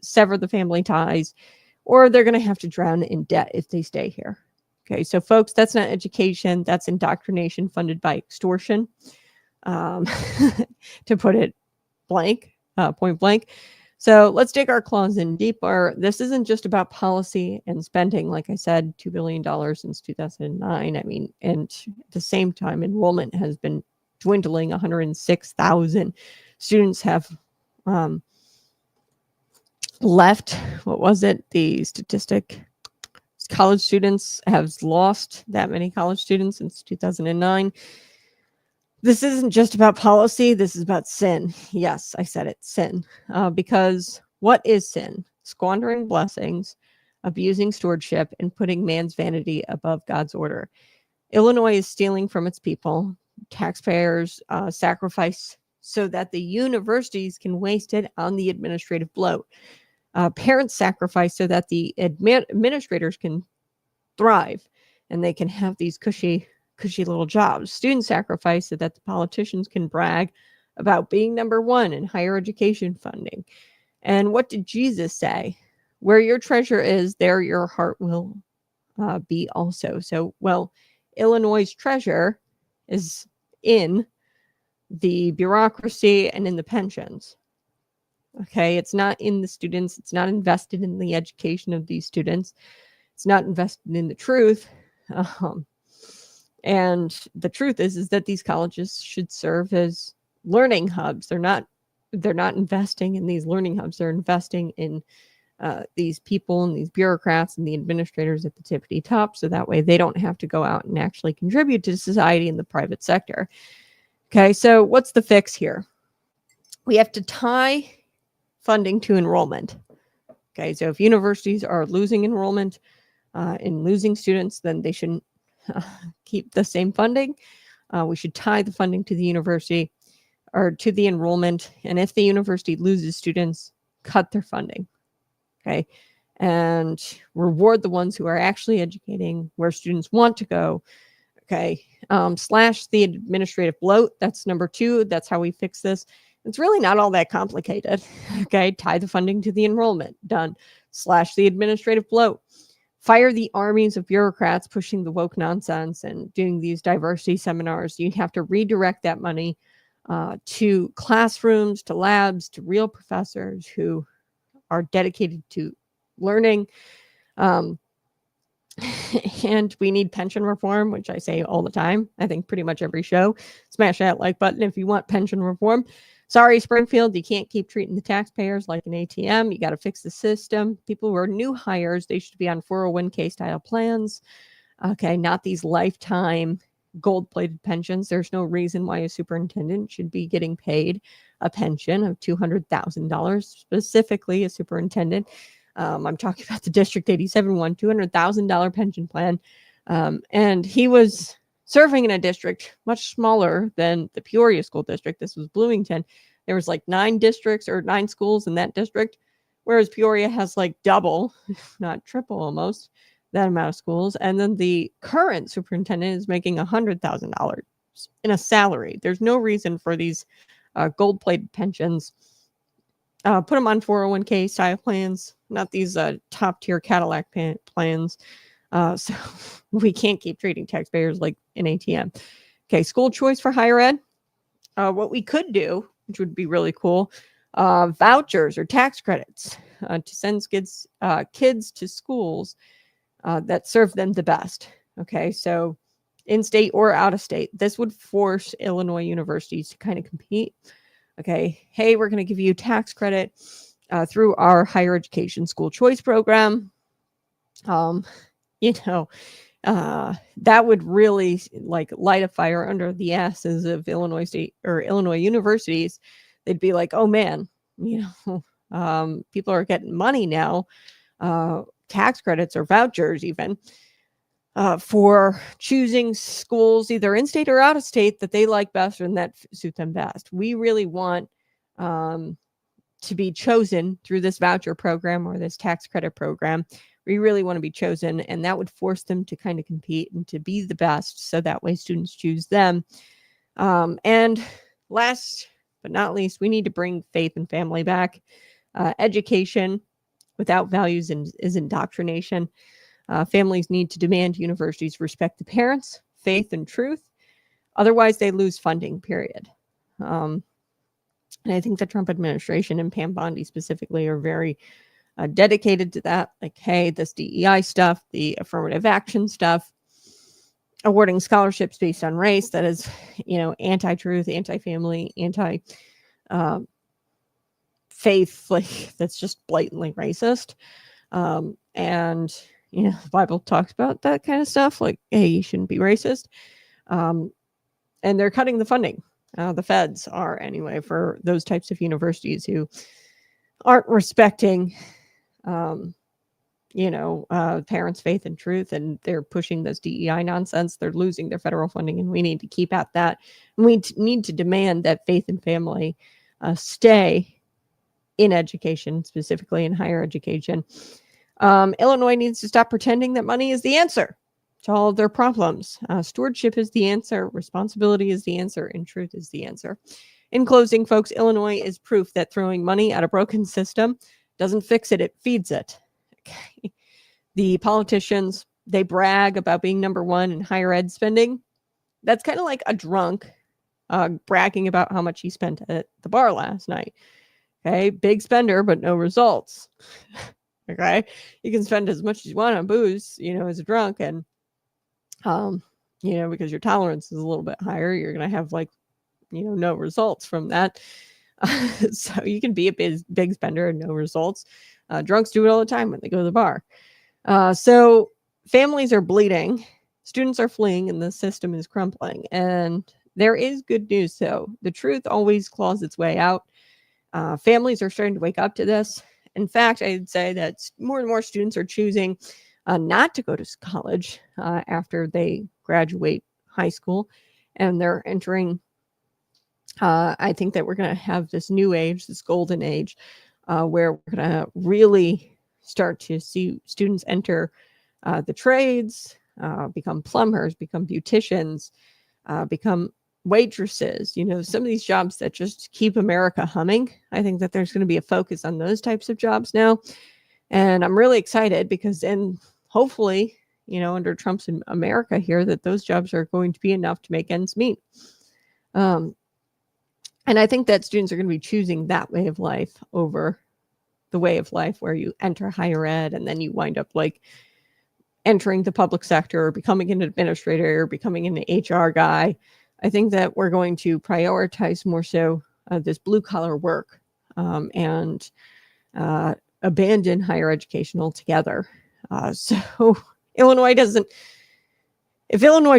sever the family ties, or they're going to have to drown in debt if they stay here. Okay, so folks, that's not education, that's indoctrination funded by extortion, to put it point blank. So let's dig our claws in deeper. This isn't just about policy and spending. Like I said, $2 billion since 2009. I mean, and at the same time, enrollment has been dwindling. 106,000 students have left. What was it? The statistic, college students have lost that many college students since 2009. This isn't just about policy. This is about sin. Yes, I said it, sin. Because what is sin? Squandering blessings, abusing stewardship, and putting man's vanity above God's order. Illinois is stealing from its people. Taxpayers sacrifice so that the universities can waste it on the administrative bloat. Parents sacrifice so that the administrators can thrive and they can have these cushy little jobs. Students sacrifice so that the politicians can brag about being number one in higher education funding. And what did Jesus say? Where your treasure is, there your heart will be also. So, well, Illinois' treasure is in the bureaucracy and in the pensions. Okay, it's not in the students. It's not invested in the education of these students. It's not invested in the truth. And the truth is that these colleges should serve as learning hubs. They're not investing in these learning hubs. They're investing in these people and these bureaucrats and the administrators at the tippity top, so that way they don't have to go out and actually contribute to society in the private sector. Okay, so what's the fix here? We have to tie funding to enrollment. Okay, so if universities are losing enrollment and losing students, then they shouldn't keep the same funding. We should tie the funding to the university or to the enrollment. And if the university loses students, cut their funding. Okay, and reward the ones who are actually educating where students want to go. Okay, slash the administrative bloat. That's number 2. That's how we fix this. It's really not all that complicated. Okay, tie the funding to the enrollment. Done. Slash the administrative bloat. Fire the armies of bureaucrats pushing the woke nonsense and doing these diversity seminars. You have to redirect that money to classrooms, to labs, to real professors who are dedicated to learning. And we need pension reform, which I say all the time. I think pretty much every show. Smash that like button if you want pension reform. Sorry, Springfield, you can't keep treating the taxpayers like an ATM. You got to fix the system. People who are new hires, they should be on 401k style plans. Okay, not these lifetime gold-plated pensions. There's no reason why a superintendent should be getting paid a pension of $200,000, specifically a superintendent. I'm talking about the District 87 one, $200,000 pension plan. And he was serving in a district much smaller than the Peoria School District. This was Bloomington. There was like 9 districts or 9 schools in that district, whereas Peoria has like double, if not triple almost, that amount of schools. And then the current superintendent is making $100,000 in a salary. There's no reason for these gold-plated pensions. Put them on 401k style plans, not these top-tier Cadillac plans. So we can't keep treating taxpayers like an ATM. Okay, school choice for higher ed. What we could do, which would be really cool, vouchers or tax credits to send kids to schools that serve them the best. Okay, so in-state or out-of-state. This would force Illinois universities to kind of compete. Okay, hey, we're going to give you tax credit through our higher education school choice program. That would really like light a fire under the asses of Illinois state or Illinois universities. They'd be like, oh man, people are getting money now, tax credits or vouchers even, for choosing schools either in state or out of state that they like best and that suit them best. We really want to be chosen through this voucher program or this tax credit program. We really want to be chosen, and that would force them to kind of compete and to be the best, so that way students choose them. And last but not least, we need to bring faith and family back. Education without values is indoctrination. Families need to demand universities respect the parents, faith, and truth. Otherwise, they lose funding, period. And I think the Trump administration and Pam Bondi specifically are very dedicated to that. Like, hey, this DEI stuff, the affirmative action stuff, awarding scholarships based on race, that is, anti-truth, anti-family, anti-faith, like that's just blatantly racist. And the Bible talks about that kind of stuff, like, hey, you shouldn't be racist. And they're cutting the funding. The feds are, anyway, for those types of universities who aren't respecting, parents' faith and truth, and they're pushing this DEI nonsense. They're losing their federal funding, and we need to keep at that. And we need to demand that faith and family stay in education, specifically in higher education. Illinois needs to stop pretending that money is the answer to all of their problems. Stewardship is the answer. Responsibility is the answer. And truth is the answer. In closing, folks, Illinois is proof that throwing money at a broken system doesn't fix it. It feeds it. Okay. The politicians, they brag about being number one in higher ed spending. That's kind of like a drunk bragging about how much he spent at the bar last night. Okay. Big spender, but no results. Okay. You can spend as much as you want on booze, as a drunk. And, because your tolerance is a little bit higher, you're going to have no results from that. So you can be a big spender and no results. Drunks do it all the time when they go to the bar. So families are bleeding, students are fleeing, and the system is crumbling. And there is good news, though. The truth always claws its way out. Families are starting to wake up to this. In fact, I'd say that more and more students are choosing not to go to college after they graduate high school, and they're entering. I think that we're going to have this new age, this golden age, where we're going to really start to see students enter the trades, become plumbers, become beauticians, become waitresses, some of these jobs that just keep America humming. I think that there's going to be a focus on those types of jobs now. And I'm really excited because then hopefully, under Trump's America here, that those jobs are going to be enough to make ends meet. And I think that students are going to be choosing that way of life over the way of life where you enter higher ed and then you wind up like entering the public sector or becoming an administrator or becoming an HR guy. I think that we're going to prioritize more so this blue collar work and abandon higher education altogether. So if Illinois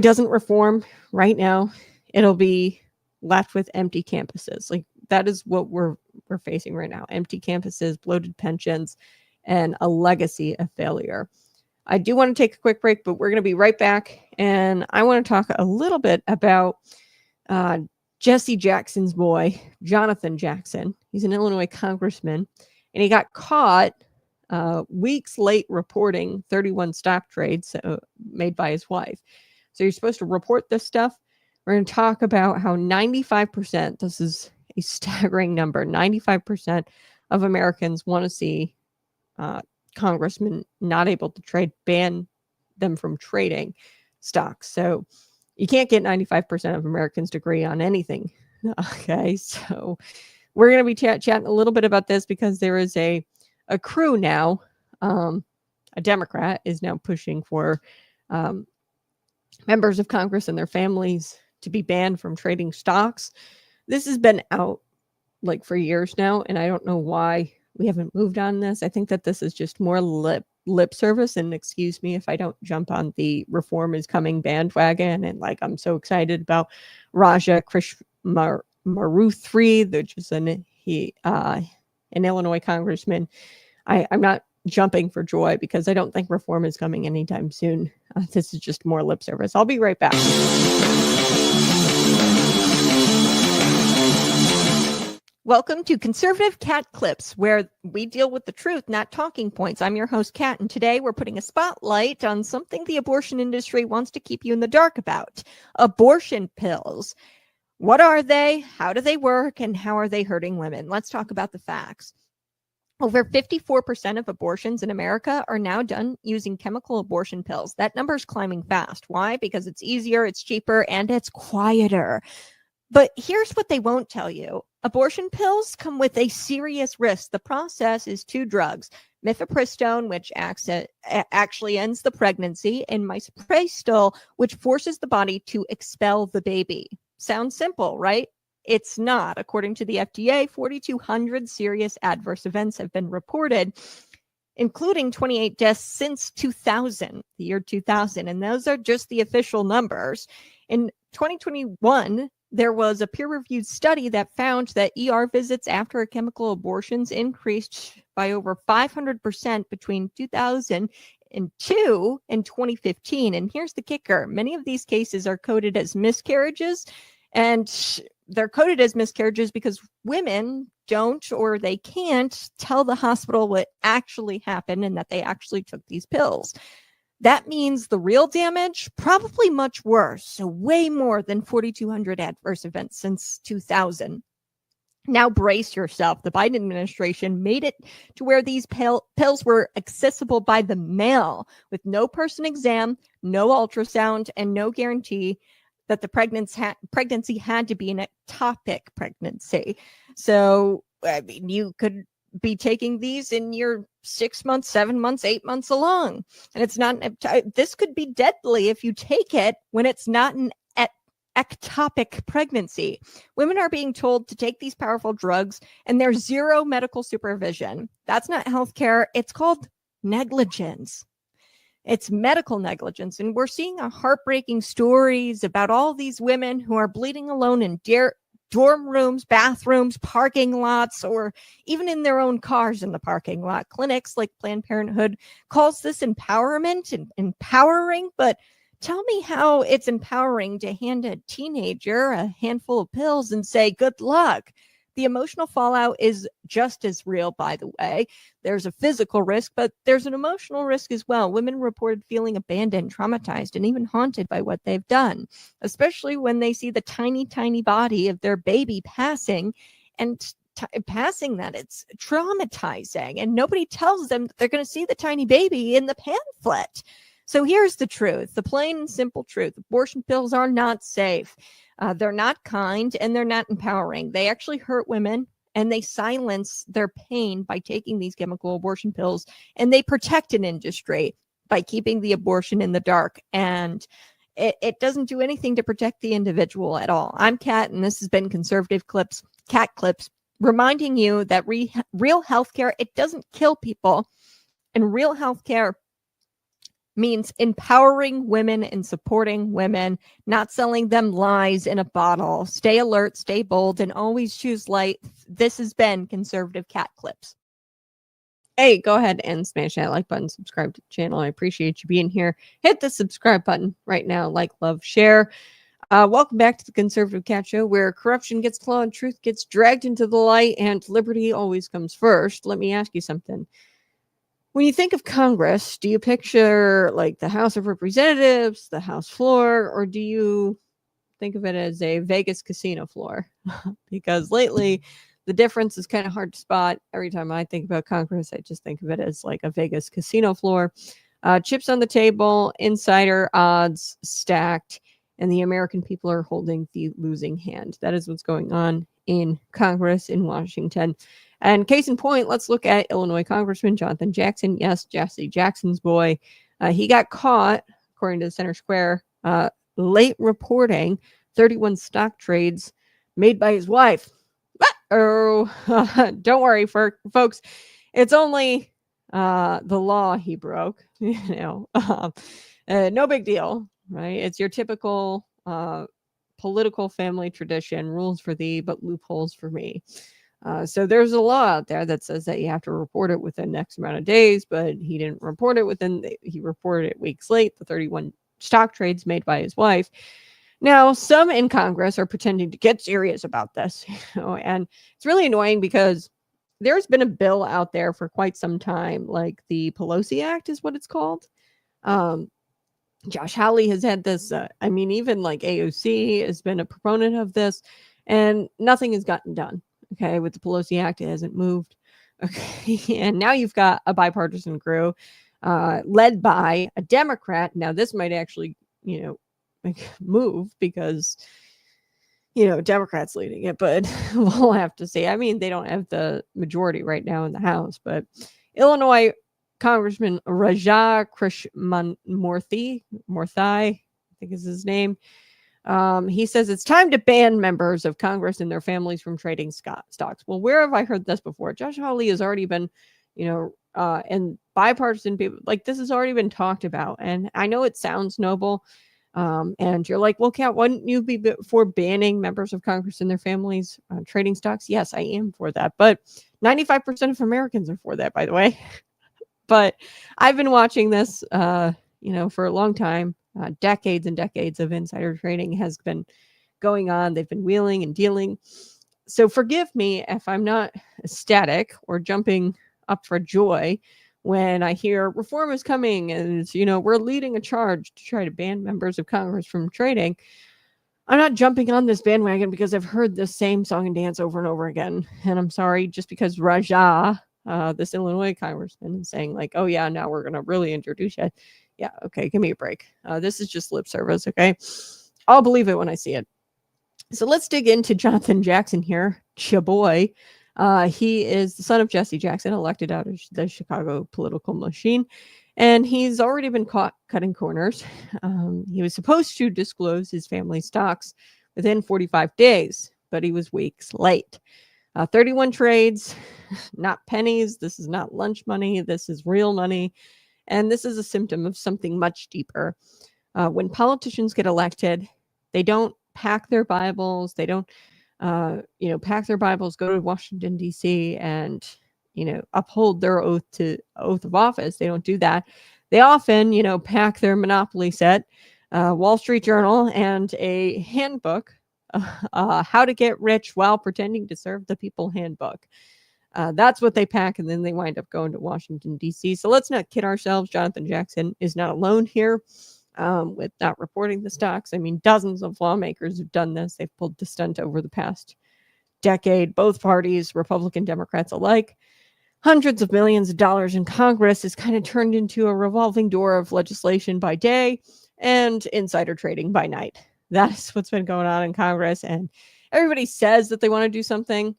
doesn't reform right now, it'll be left with empty campuses. Like that is what we're facing right now. Empty campuses, bloated pensions, and a legacy of failure. I do want to take a quick break, but we're going to be right back. And I want to talk a little bit about Jesse Jackson's boy, Jonathan Jackson. He's an Illinois congressman, and he got caught weeks late reporting 31 stock trades made by his wife. So you're supposed to report this stuff. We're going to talk about how 95%, this is a staggering number, 95% of Americans want to see congressmen not able to trade, ban them from trading stocks. So you can't get 95% of Americans to agree on anything. Okay, so we're going to be chatting a little bit about this because there is a crew now, a Democrat is now pushing for members of Congress and their families to be banned from trading stocks. This has been out like for years now, and I don't know why we haven't moved on this. I think that this is just more lip service, and excuse me if I don't jump on the reform is coming bandwagon, and like I'm so excited about Raja Maruthri, which is an Illinois congressman. I'm not jumping for joy because I don't think reform is coming anytime soon. This is just more lip service. I'll be right back. Welcome to Conservative Cat Clips, where we deal with the truth, not talking points. I'm your host, Kat, and today we're putting a spotlight on something the abortion industry wants to keep you in the dark about: abortion pills. What are they? How do they work? And how are they hurting women? Let's talk about the facts. Over 54% of abortions in America are now done using chemical abortion pills. That number is climbing fast. Why? Because it's easier, it's cheaper, and it's quieter. But here's what they won't tell you. Abortion pills come with a serious risk. The process is two drugs: mifepristone, which actually ends the pregnancy, and misoprostol, which forces the body to expel the baby. Sounds simple, right? It's not. According to the FDA, 4,200 serious adverse events have been reported, including 28 deaths since 2000, the year 2000. And those are just the official numbers. In 2021, there was a peer-reviewed study that found that ER visits after chemical abortions increased by over 500% between 2002 and 2015. And here's the kicker. Many of these cases are coded as miscarriages, and they're coded as miscarriages because women don't, or they can't tell the hospital what actually happened and that they actually took these pills. That means the real damage, probably much worse. So way more than 4,200 adverse events since 2000. Now brace yourself. The Biden administration made it to where these pills were accessible by the mail with no person exam, no ultrasound, and no guarantee that the pregnancy had to be an ectopic pregnancy. So, I mean, you could be taking these in your 6 months, 7 months, 8 months along. And it's not, this could be deadly if you take it when it's not an ectopic pregnancy. Women are being told to take these powerful drugs, and there's zero medical supervision. That's not healthcare. It's called negligence. It's medical negligence. And we're seeing heartbreaking stories about all these women who are bleeding alone in dorm rooms, bathrooms, parking lots, or even in their own cars in the parking lot. Clinics like Planned Parenthood calls this empowerment and empowering, but tell me how it's empowering to hand a teenager a handful of pills and say, good luck. The emotional fallout is just as real, by the way. There's a physical risk, but there's an emotional risk as well. Women reported feeling abandoned, traumatized, and even haunted by what they've done, especially when they see the tiny, tiny body of their baby passing and passing that. It's traumatizing, and nobody tells them that they're going to see the tiny baby in the pamphlet. So here's the truth, the plain and simple truth. Abortion pills are not safe. They're not kind, and they're not empowering. They actually hurt women, and they silence their pain by taking these chemical abortion pills, and they protect an industry by keeping the abortion in the dark. And it doesn't do anything to protect the individual at all. I'm Kat, and this has been Conservative Clips, Cat Clips, reminding you that real healthcare, it doesn't kill people, and real healthcare means empowering women and supporting women, not selling them lies in a bottle. Stay alert, stay bold, and always choose light. This has been Conservative Cat Clips. Hey, go ahead and smash that like button, subscribe to the channel. I appreciate you being here. Hit the subscribe button right now. Like, love, share. Welcome back to the Conservative Cat Show, where corruption gets clawed, truth gets dragged into the light, and liberty always comes first. Let me ask you something. When you think of Congress, do you picture like the House of Representatives, the House floor, or do you think of it as a Vegas casino floor? Because lately, the difference is kind of hard to spot. Every time I think about Congress, I just think of it as like a Vegas casino floor. Chips on the table, insider odds stacked, and the American people are holding the losing hand. That is what's going on in Congress in Washington. And case in point, let's look at Illinois Congressman Jonathan Jackson. Yes, Jesse Jackson's boy. He got caught, according to the Center Square, late reporting 31 stock trades made by his wife. Oh, don't worry, folks. It's only the law he broke. No big deal, right? It's your typical political family tradition. Rules for thee, but loopholes for me. So there's a law out there that says that you have to report it within X amount of days, but he didn't report it he reported it weeks late, the 31 stock trades made by his wife. Now, some in Congress are pretending to get serious about this, and it's really annoying because there's been a bill out there for quite some time, like the Pelosi Act is what it's called. Josh Hawley has had this, even like AOC has been a proponent of this, and nothing has gotten done. Okay, with the Pelosi Act, it hasn't moved. Okay, and now you've got a bipartisan crew led by a Democrat. Now, this might actually, move because, Democrats leading it, but we'll have to see. I mean, they don't have the majority right now in the House, but Illinois Congressman Raja Krishnamurthy, I think is his name. He says it's time to ban members of Congress and their families from trading stocks. Well, where have I heard this before? Josh Hawley has already been, and bipartisan people, like this has already been talked about. And I know it sounds noble. And you're like, well, Kat, wouldn't you be for banning members of Congress and their families trading stocks? Yes, I am for that. But 95% of Americans are for that, by the way. But I've been watching this, for a long time. Decades and decades of insider trading has been going on. They've been wheeling and dealing. So forgive me if I'm not ecstatic or jumping up for joy when I hear reform is coming and, we're leading a charge to try to ban members of Congress from trading. I'm not jumping on this bandwagon because I've heard this same song and dance over and over again. And I'm sorry, just because Raja, this Illinois congressman, is saying like, oh yeah, now we're going to really introduce you. Yeah, okay, give me a break. This is just lip service, okay? I'll believe it when I see it. So let's dig into Jonathan Jackson here, chaboy. He is the son of Jesse Jackson, elected out of the Chicago political machine. And he's already been caught cutting corners. He was supposed to disclose his family stocks within 45 days, but he was weeks late. 31 trades, not pennies. This is not lunch money. This is real money. And this is a symptom of something much deeper. When politicians get elected, they don't pack their Bibles. They don't, pack their Bibles, go to Washington, D.C., and, uphold their oath of office. They don't do that. They often, pack their Monopoly set, Wall Street Journal, and a handbook, How to Get Rich While Pretending to Serve the People handbook. That's what they pack, and then they wind up going to Washington, D.C. So let's not kid ourselves. Jonathan Jackson is not alone here with not reporting the stocks. I mean, dozens of lawmakers have done this. They've pulled the stunt over the past decade. Both parties, Republican, Democrats alike. Hundreds of millions of dollars in Congress is kind of turned into a revolving door of legislation by day and insider trading by night. That's what's been going on in Congress. And everybody says that they want to do something,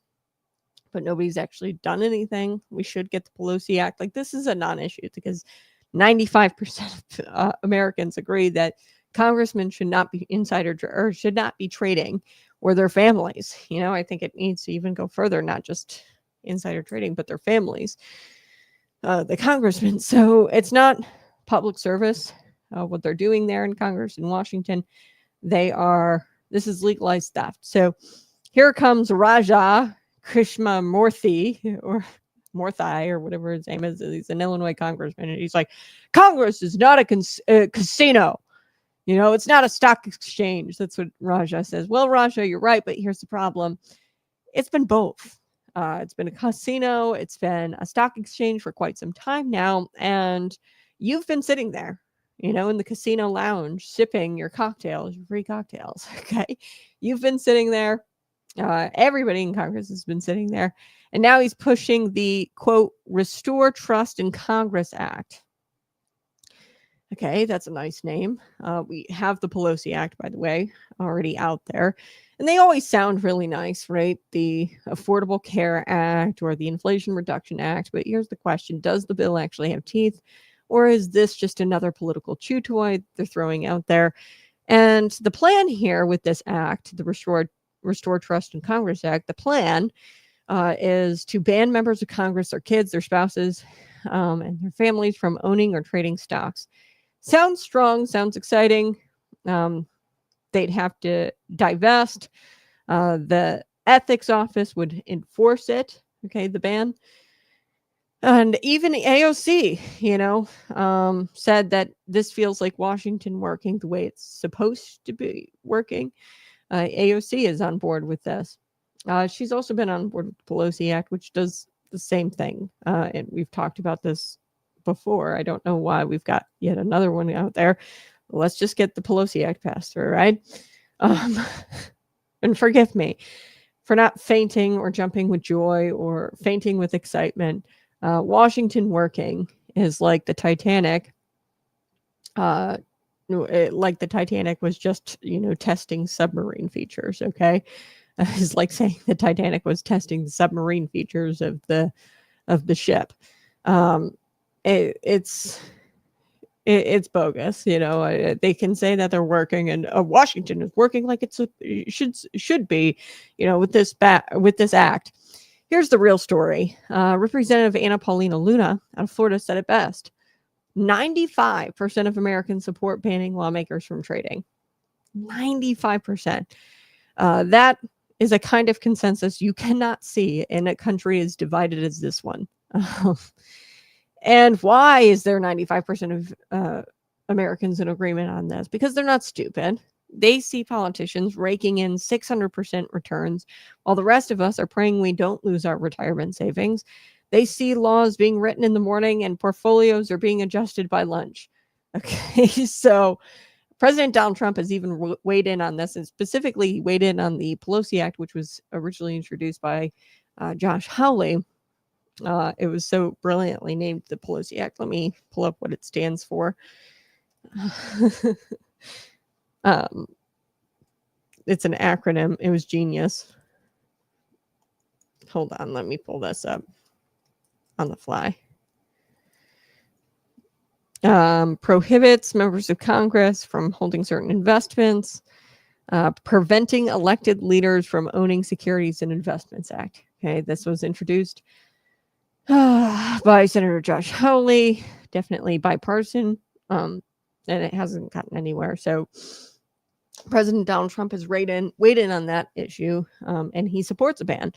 but nobody's actually done anything. We should get the Pelosi Act. Like, this is a non-issue because 95% of Americans agree that congressmen should not be should not be trading, or their families. I think it needs to even go further, not just insider trading, but their families, the congressmen. So it's not public service, what they're doing there in Congress in Washington. This is legalized theft. So here comes Raja Krishnamoorthi, or Morthai, or whatever his name is. He's an Illinois congressman, and he's like, Congress is not a casino. It's not a stock exchange. That's what Raja says. Well, Raja, you're right, but here's the problem. It's been both. It's been a casino. It's been a stock exchange for quite some time now, and you've been sitting there, in the casino lounge, sipping your cocktails, your free cocktails. Okay, you've been sitting there. Everybody in Congress has been sitting there. And now he's pushing the, quote, Restore Trust in Congress Act. Okay, that's a nice name. We have the Pelosi Act, by the way, already out there. And they always sound really nice, right? The Affordable Care Act or the Inflation Reduction Act. But here's the question. Does the bill actually have teeth? Or is this just another political chew toy they're throwing out there? And the plan here with this act, the Restore Trust in Congress Act, the plan is to ban members of Congress, their kids, their spouses, and their families from owning or trading stocks. Sounds strong, sounds exciting. They'd have to divest. The ethics office would enforce it, okay, the ban. And even AOC, said that this feels like Washington working the way it's supposed to be working. AOC is on board with this. She's also been on board with the Pelosi Act, which does the same thing. And we've talked about this before. I don't know why we've got yet another one out there. Let's just get the Pelosi Act passed through, right? And forgive me for not fainting or jumping with joy or fainting with excitement. Washington working is like the Titanic. Like the Titanic was just, testing submarine features, okay? It's like saying the Titanic was testing the submarine features of the ship. It's bogus, they can say that they're working, and Washington is working like it should be, with this act. Here's the real story. Representative Anna Paulina Luna out of Florida said it best. 95% of Americans support banning lawmakers from trading. 95%. That is a kind of consensus you cannot see in a country as divided as this one. And why is there 95% of Americans in agreement on this? Because they're not stupid. They see politicians raking in 600% returns, while the rest of us are praying we don't lose our retirement savings. They see laws being written in the morning and portfolios are being adjusted by lunch. Okay, so President Donald Trump has even weighed in on this, and specifically he weighed in on the Pelosi Act, which was originally introduced by Josh Hawley. It was so brilliantly named the Pelosi Act. Let me pull up what it stands for. It's an acronym. It was genius. Hold on, let me pull this up on the fly. prohibits members of Congress from holding certain investments, preventing elected leaders from owning Securities and Investments Act. Okay, this was introduced by Senator Josh Hawley, definitely bipartisan, and it hasn't gotten anywhere. So President Donald Trump has weighed in on that issue, and he supports a ban.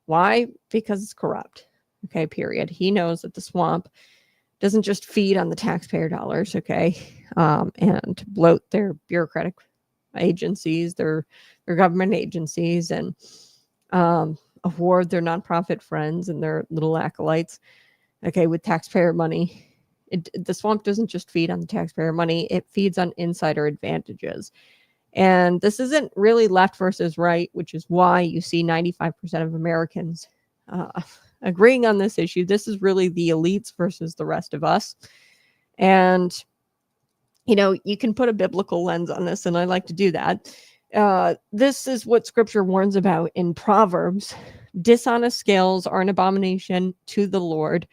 Why? Because it's corrupt. Okay, period. He knows that the swamp doesn't just feed on the taxpayer dollars, okay, and bloat their bureaucratic agencies, their government agencies, and award their nonprofit friends and their little acolytes, okay, with taxpayer money. The swamp doesn't just feed on the taxpayer money, it feeds on insider advantages. And this isn't really left versus right, which is why you see 95% of Americans agreeing on this issue. This is really the elites versus the rest of us. And, you know, you can put a biblical lens on this, and I like to do that. This is what scripture warns about in Proverbs. Dishonest scales are an abomination to the Lord,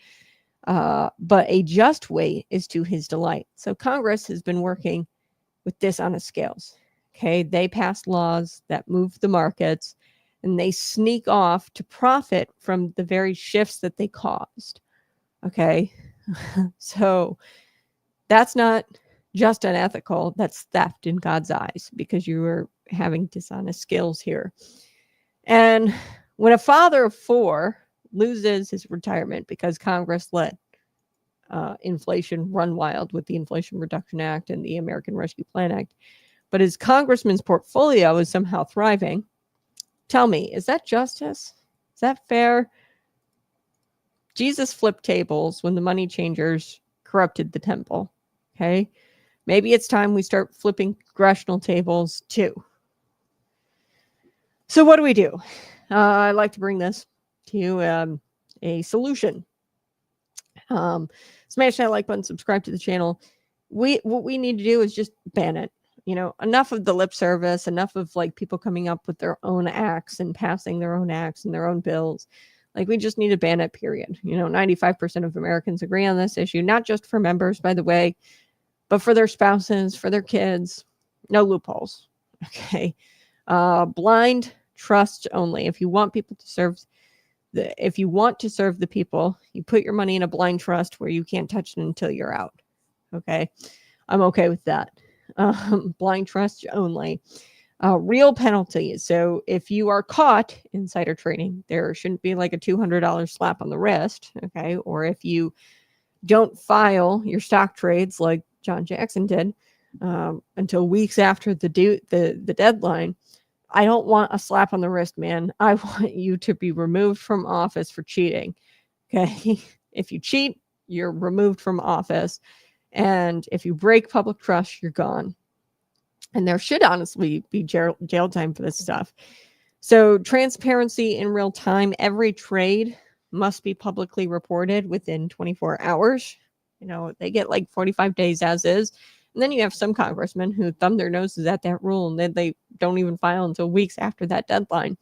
but a just weight is to his delight. So Congress has been working with dishonest scales. Okay, they pass laws that move the markets, and they sneak off to profit from the very shifts that they caused. Okay, so that's not just unethical, that's theft in God's eyes, because you are having dishonest scales here. And when a father of four loses his retirement because Congress let inflation run wild with the Inflation Reduction Act and the American Rescue Plan Act, but his congressman's portfolio is somehow thriving, tell me, is that justice? Is that fair? Jesus flipped tables when the money changers corrupted the temple. Okay, maybe it's time we start flipping congressional tables too. So what do? I like to bring this to you, a solution. Smash that like button, subscribe to the channel. What we need to do is just ban it. You know, enough of the lip service, enough of like people coming up with their own acts and passing their own acts and their own bills. Like, we just need to ban it, period. You know, 95% of Americans agree on this issue, not just for members, by the way, but for their spouses, for their kids. No loopholes. Okay. Blind trust only. If you want people to serve if you want to serve the people, you put your money in a blind trust where you can't touch it until you're out. Okay. I'm okay with that. Blind trust only. Real penalties. So if you are caught insider trading, there shouldn't be like a $200 slap on the wrist. Okay. Or if you don't file your stock trades like John Jackson did until weeks after the deadline, I don't want a slap on the wrist, man. I want you to be removed from office for cheating. Okay. If you cheat, you're removed from office. And if you break public trust, you're gone. And there should honestly be jail time for this stuff. So transparency in real time. Every trade must be publicly reported within 24 hours. You know, they get like 45 days as is. And then you have some congressmen who thumb their noses at that rule, and then they don't even file until weeks after that deadline.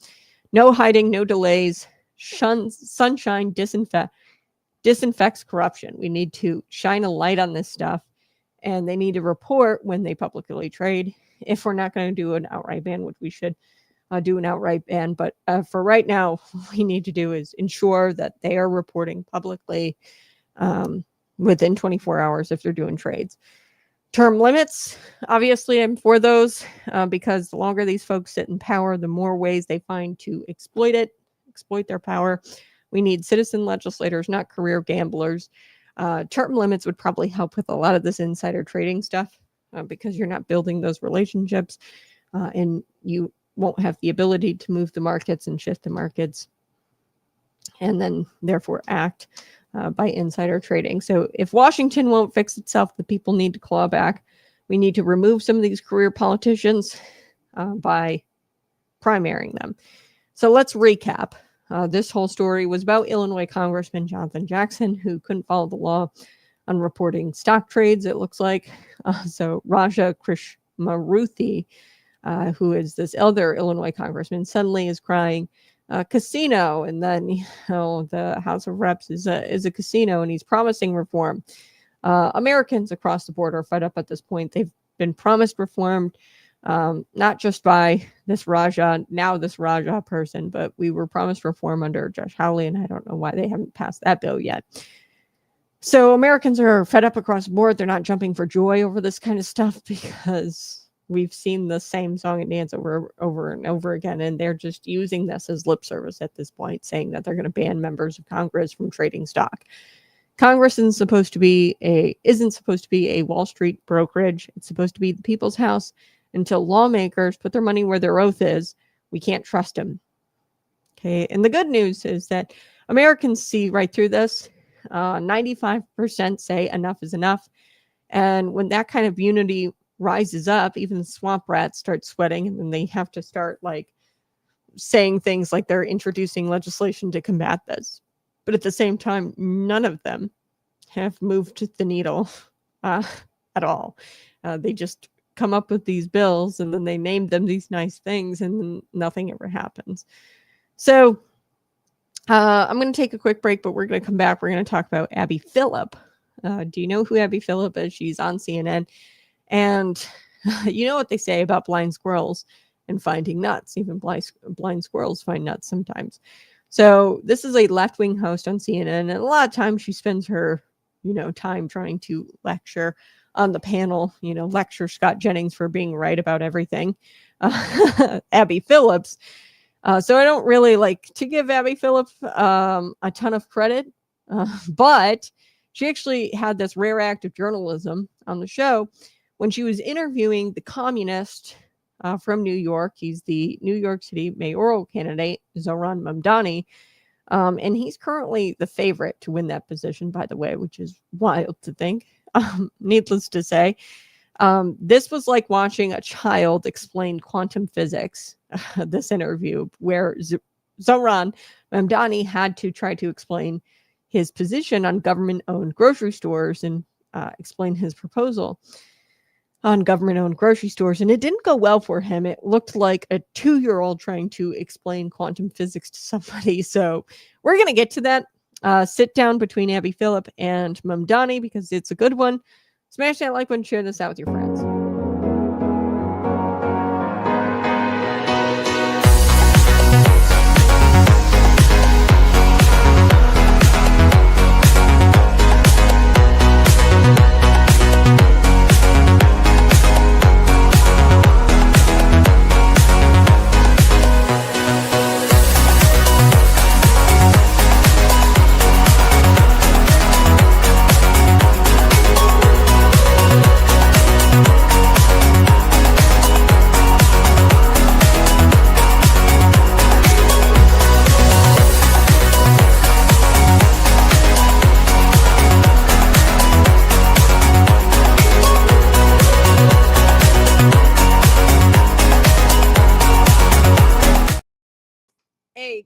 No hiding, no delays. Sunshine disinfects corruption. We need to shine a light on this stuff, and they need to report when they publicly trade. If we're not going to do an outright ban, which we should do an outright ban, but for right now, what we need to do is ensure that they are reporting publicly within 24 hours if they're doing trades. Term limits, obviously, I'm for those because the longer these folks sit in power, the more ways they find to exploit their power. We need citizen legislators, not career gamblers. Term limits would probably help with a lot of this insider trading stuff because you're not building those relationships and you won't have the ability to move the markets and shift the markets and then therefore act by insider trading. So if Washington won't fix itself, the people need to claw back. We need to remove some of these career politicians by primarying them. So let's recap. This whole story was about Illinois Congressman Jonathan Jackson, who couldn't follow the law on reporting stock trades, it looks like. So Raja Krishnamoorthy, who is this other Illinois congressman, suddenly is crying, casino, and then the House of Reps is a casino, and he's promising reform. Americans across the board are fed up at this point. They've been promised reform, not just by this Raja person, but we were promised reform under Josh Hawley, and I don't know why they haven't passed that bill yet. So Americans are fed up across the board. They're not jumping for joy over this kind of stuff because we've seen the same song and dance over and over again, and they're just using this as lip service at this point, saying that they're going to ban members of Congress from trading stock. Congress isn't supposed to be a Wall Street brokerage. It's supposed to be the people's house. Until lawmakers put their money where their oath is, we can't trust them. Okay, and the good news is that Americans see right through this. 95% say enough is enough. And when that kind of unity rises up, even the swamp rats start sweating, and then they have to start saying things like they're introducing legislation to combat this. But at the same time, none of them have moved the needle at all. They just come up with these bills, and then they name them these nice things, and then nothing ever happens. So I'm going to take a quick break, but we're going to come back. We're going to talk about Abby Phillip. Do you know who Abby Phillip is? She's on CNN. And you know what they say about blind squirrels and finding nuts. Even blind squirrels find nuts sometimes. So this is a left-wing host on CNN, and a lot of times she spends her, time trying to lecture on the panel, lecture Scott Jennings for being right about everything. Abby Phillips. So I don't really like to give Abby Phillip a ton of credit, but she actually had this rare act of journalism on the show when she was interviewing the communist from New York. He's the New York City mayoral candidate, Zohran Mamdani, and he's currently the favorite to win that position, by the way, which is wild to think. Needless to say, this was like watching a child explain quantum physics, this interview, where Zohran Mamdani had to try to explain his position on government-owned grocery stores and explain his proposal on government-owned grocery stores. And it didn't go well for him. It looked like a 2-year-old trying to explain quantum physics to somebody. So we're going to get to that sit down between Abby Phillip and Mamdani because it's a good one. Smash that like button, share this out with your friends.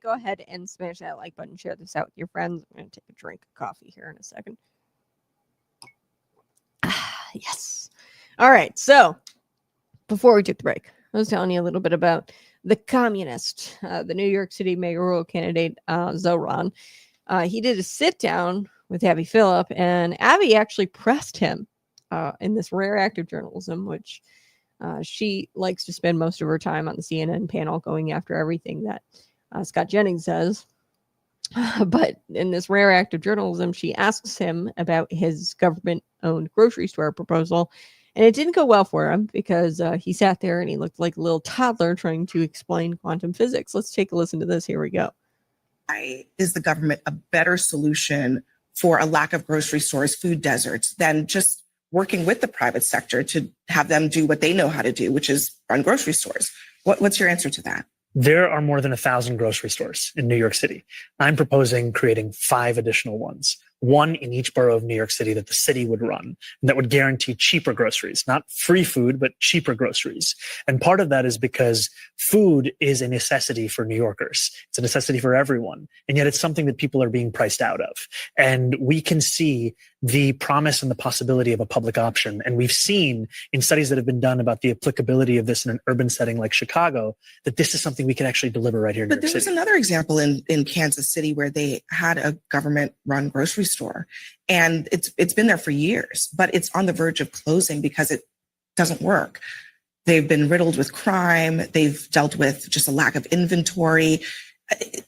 Go ahead and smash that like button, share this out with your friends. I'm going to take a drink of coffee here in a second. Yes. All right. So before we took the break, I was telling you a little bit about the communist, the New York City mayoral candidate, Zohran. He did a sit down with Abby Phillip, and Abby actually pressed him in this rare act of journalism, which she likes to spend most of her time on the CNN panel going after everything that Scott Jennings says. But in this rare act of journalism, she asks him about his government-owned grocery store proposal. And it didn't go well for him because he sat there and he looked like a little toddler trying to explain quantum physics. Let's take a listen to this. Here we go. Is the government a better solution for a lack of grocery stores, food deserts, than just working with the private sector to have them do what they know how to do, which is run grocery stores? What's your answer to that? There are more than 1,000 grocery stores in New York City. I'm proposing creating 5 additional ones, one in each borough of New York City that the city would run, and that would guarantee cheaper groceries, not free food, but cheaper groceries. And part of that is because food is a necessity for New Yorkers. It's a necessity for everyone. And yet it's something that people are being priced out of. And we can see the promise and the possibility of a public option. And we've seen in studies that have been done about the applicability of this in an urban setting like Chicago, that this is something we can actually deliver right here in New York But there was City. another example in Kansas City where they had a government-run grocery store, and it's been there for years, but it's on the verge of closing because it doesn't work. They've been riddled with crime. They've dealt with just a lack of inventory.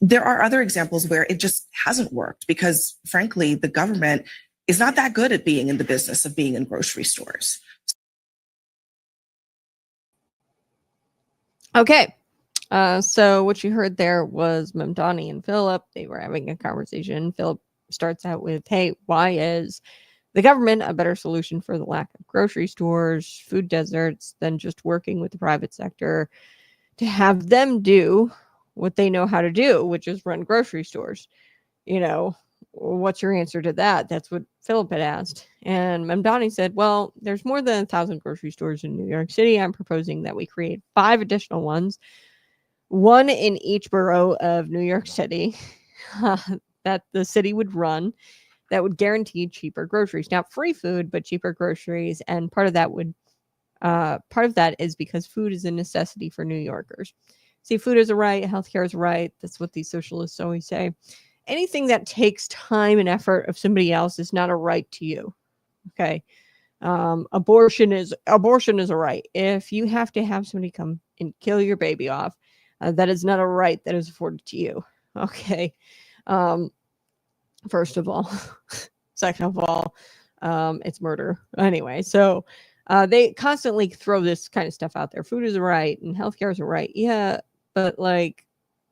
There are other examples where it just hasn't worked because, frankly, the government is not that good at being in the business of being in grocery stores. Okay. So what you heard there was Mamdani and Philip. They were having a conversation. Philip starts out with, hey, why is the government a better solution for the lack of grocery stores, food deserts, than just working with the private sector to have them do what they know how to do, which is run grocery stores? What's your answer to that? That's what Philip had asked. And Mamdani said, well, there's more than 1,000 grocery stores in New York City. I'm proposing that we create 5 additional ones, one in each borough of New York City, that the city would run, that would guarantee cheaper groceries. Not free food, but cheaper groceries. And part of that is because food is a necessity for New Yorkers. See, food is a right, healthcare is a right. That's what these socialists always say. Anything that takes time and effort of somebody else is not a right to you. Okay. Abortion is a right. If you have to have somebody come and kill your baby off, that is not a right that is afforded to you. Okay. First of all. Second of all, it's murder. Anyway, so they constantly throw this kind of stuff out there. Food is a right and healthcare is a right. Yeah, but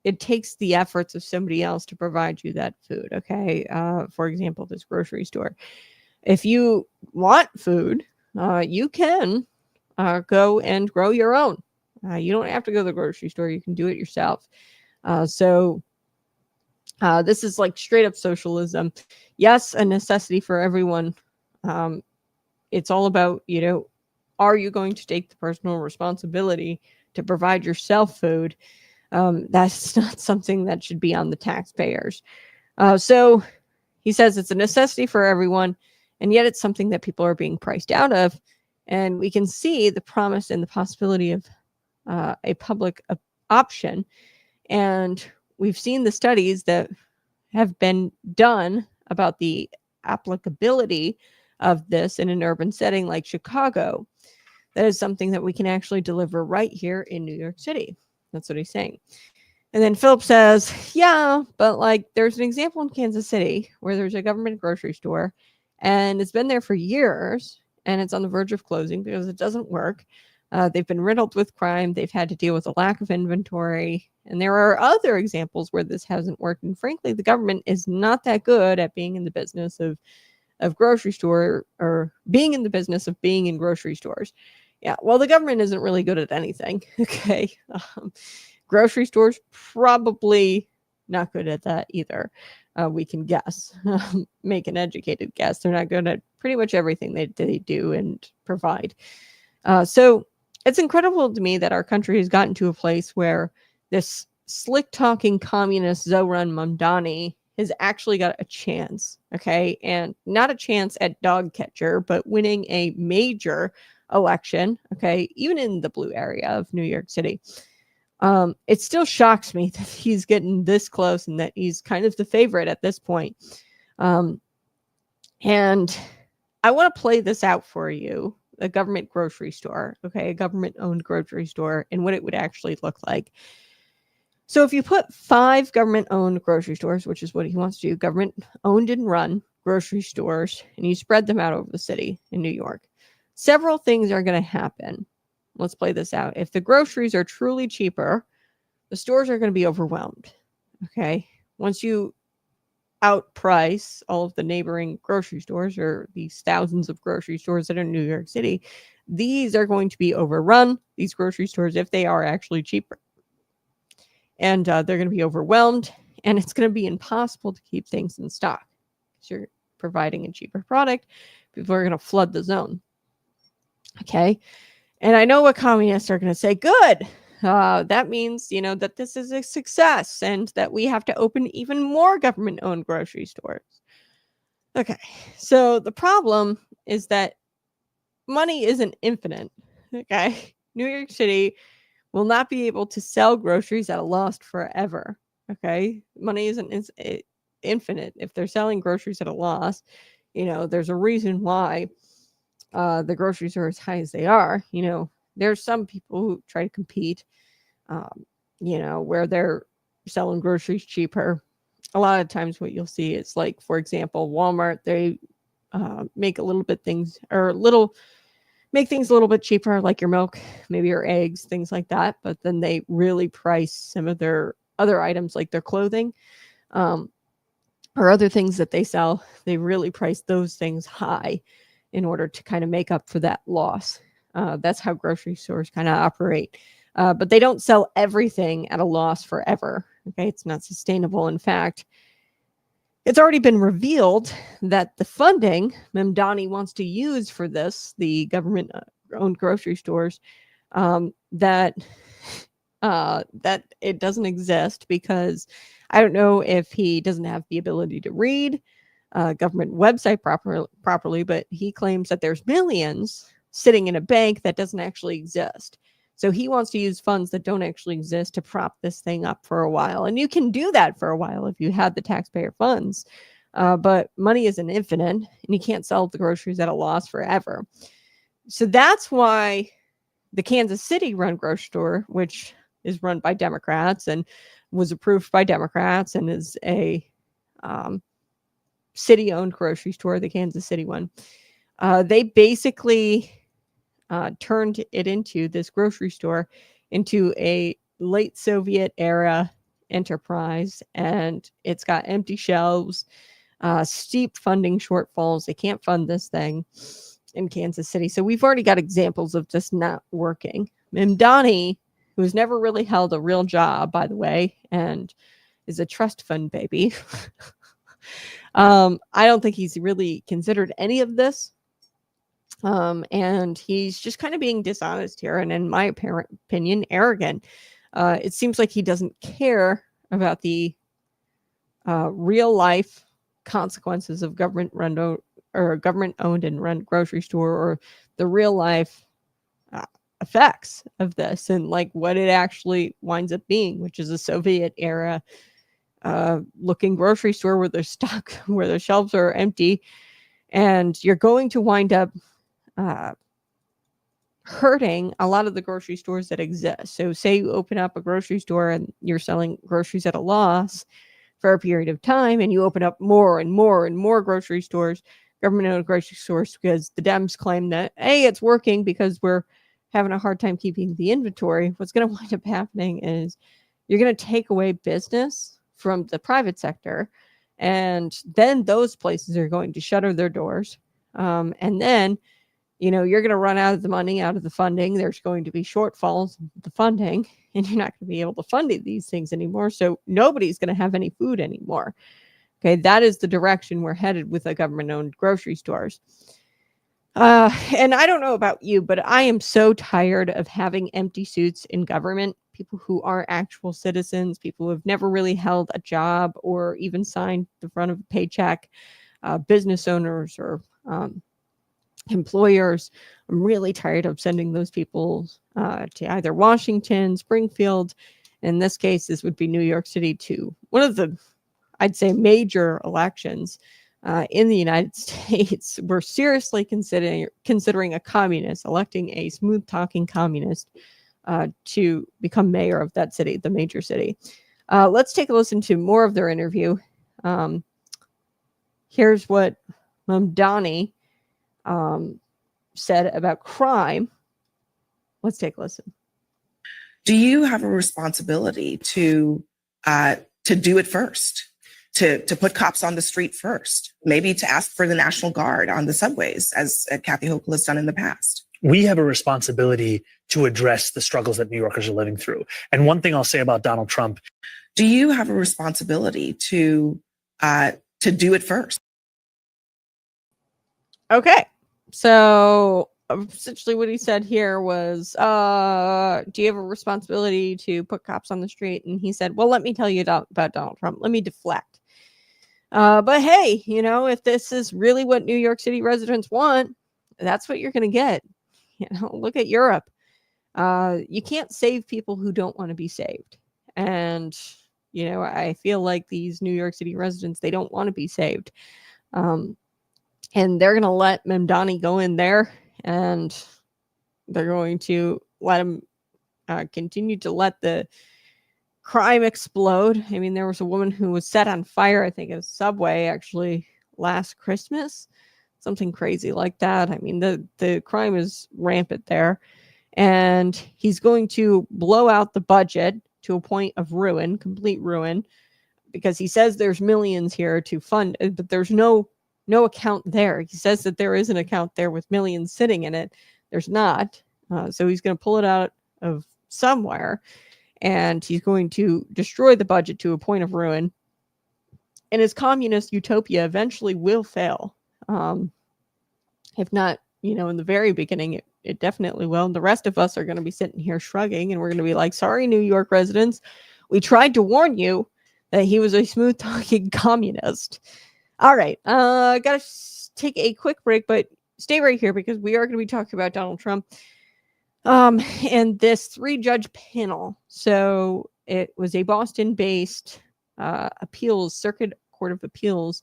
it takes the efforts of somebody else to provide you that food. Okay. For example, this grocery store. If you want food, you can go and grow your own. You don't have to go to the grocery store. You can do it yourself. So this is like straight up socialism. Yes, a necessity for everyone. It's all about, are you going to take the personal responsibility to provide yourself food? That's not something that should be on the taxpayers. So he says it's a necessity for everyone, and yet it's something that people are being priced out of. And we can see the promise and the possibility of a public option. And we've seen the studies that have been done about the applicability of this in an urban setting like Chicago. That is something that we can actually deliver right here in New York City. That's what he's saying. And then Philip says, yeah, but there's an example in Kansas City where there's a government grocery store and it's been there for years and it's on the verge of closing because it doesn't work. They've been riddled with crime. They've had to deal with a lack of inventory. And there are other examples where this hasn't worked. And frankly, the government is not that good at being in the business of grocery store or being in the business of being in grocery stores. Yeah, well, the government isn't really good at anything. Okay. Grocery stores probably not good at that either. We can guess, make an educated guess. They're not good at pretty much everything they do and provide. So it's incredible to me that our country has gotten to a place where this slick talking communist Zoran Mamdani has actually got a chance. Okay. And not a chance at dog catcher, but winning a major election. Okay. Even in the blue area of New York City. It still shocks me that he's getting this close and that he's kind of the favorite at this point. And I want to play this out for you. A government grocery store, okay, a government-owned grocery store, and what it would actually look like. So if you put 5 government-owned grocery stores, which is what he wants to do, government-owned and run grocery stores, and you spread them out over the city in New York, several things are going to happen. Let's play this out. If the groceries are truly cheaper, the stores are going to be overwhelmed, okay? Once you outprice all of the neighboring grocery stores or these thousands of grocery stores that are in New York City, these are going to be overrun, these grocery stores, if they are actually cheaper. And they're going to be overwhelmed, and it's going to be impossible to keep things in stock. Because you're providing a cheaper product, people are going to flood the zone. Okay? And I know what communists are going to say, good. That means, that this is a success and that we have to open even more government-owned grocery stores. Okay, so the problem is that money isn't infinite. Okay, New York City will not be able to sell groceries at a loss forever. Okay, money isn't infinite. If they're selling groceries at a loss, there's a reason why the groceries are as high as they are. There's some people who try to compete, where they're selling groceries cheaper. A lot of times what you'll see is, like, for example, Walmart, they make make things a little bit cheaper, like your milk, maybe your eggs, things like that. But then they really price some of their other items, like their clothing, or other things that they sell. They really price those things high in order to kind of make up for that loss. That's how grocery stores kind of operate. But they don't sell everything at a loss forever. Okay, it's not sustainable. In fact, it's already been revealed that the funding Mamdani wants to use for this, the government-owned grocery stores, that it doesn't exist, because I don't know if he doesn't have the ability to read government website properly, but he claims that there's millions sitting in a bank that doesn't actually exist. So he wants to use funds that don't actually exist to prop this thing up for a while. And you can do that for a while if you have the taxpayer funds. But money isn't infinite, and you can't sell the groceries at a loss forever. So that's why the Kansas City run grocery store, which is run by Democrats and was approved by Democrats and is a city-owned grocery store, the Kansas City one, they basically turned it into this grocery store into a late Soviet era enterprise, and it's got empty shelves, steep funding shortfalls. They can't fund this thing in Kansas City. So we've already got examples of this not working. Mamdani, who's never really held a real job, by the way, and is a trust fund baby. I don't think he's really considered any of this. And he's just kind of being dishonest here, and in my opinion, arrogant. It seems like he doesn't care about the real life consequences of government-owned and run grocery store, or the real life effects of this, and like what it actually winds up being, which is a Soviet era looking grocery store where the shelves are empty, and you're going to wind up hurting a lot of the grocery stores that exist. So say you open up a grocery store and you're selling groceries at a loss for a period of time, and you open up more and more and more grocery stores, government-owned grocery stores, because the Dems claim that, hey, it's working because we're having a hard time keeping the inventory. What's going to wind up happening is you're going to take away business from the private sector, and then those places are going to shutter their doors. And then you're going to run out of the money, out of the funding. There's going to be shortfalls in the funding, and you're not going to be able to fund these things anymore. So nobody's going to have any food anymore. Okay, that is the direction we're headed with the government-owned grocery stores. And I don't know about you, but I am so tired of having empty suits in government. People who aren't actual citizens, people who have never really held a job or even signed the front of a paycheck, business owners or employers. I'm really tired of sending those people to either Washington, Springfield. In this case, this would be New York City, to one of the, I'd say, major elections in the United States. We're seriously considering a communist, electing a smooth-talking communist to become mayor of that city, the major city. Let's take a listen to more of their interview. Here's what Mamdani said about crime. Let's take a listen. Do you have a responsibility to do it first, to put cops on the street first, maybe to ask for the National Guard on the subways, as Kathy Hochul has done in the past? We have a responsibility to address the struggles that New Yorkers are living through. And one thing I'll say about Donald Trump. Do you have a responsibility to do it first? Okay. So essentially what he said here was, do you have a responsibility to put cops on the street? And he said, well, let me tell you about Donald Trump. Let me deflect. But hey, if this is really what New York City residents want, that's what you're going to get. Look at Europe. You can't save people who don't want to be saved. And, I feel like these New York City residents, they don't want to be saved. And they're going to let Mamdani go in there, and they're going to let him continue to let the crime explode. I mean, there was a woman who was set on fire, I think, at a Subway actually last Christmas, something crazy like that. I mean, the crime is rampant there, and he's going to blow out the budget to a point of ruin, complete ruin, because he says there's millions here to fund it, but there's no account there. He says that there is an account there with millions sitting in it. There's not. So he's going to pull it out of somewhere, and he's going to destroy the budget to a point of ruin. And his communist utopia eventually will fail. If not, in the very beginning, it definitely will. And the rest of us are going to be sitting here shrugging, and we're going to be like, sorry, New York residents, we tried to warn you that he was a smooth-talking communist. All right, got to take a quick break, but stay right here because we are going to be talking about Donald Trump and this 3-judge panel. So it was a Boston-based appeals, Circuit Court of Appeals,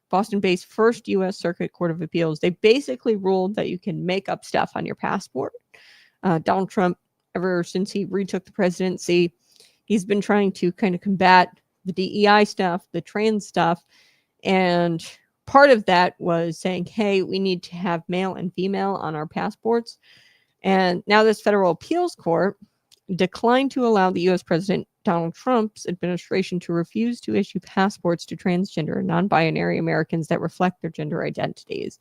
Boston-based first U.S. Circuit Court of Appeals. They basically ruled that you can make up stuff on your passport. Donald Trump, ever since he retook the presidency, he's been trying to kind of combat the DEI stuff, the trans stuff. And part of that was saying, hey, we need to have male and female on our passports. And now this federal appeals court declined to allow the U.S. President Donald Trump's administration to refuse to issue passports to transgender and non-binary Americans that reflect their gender identities.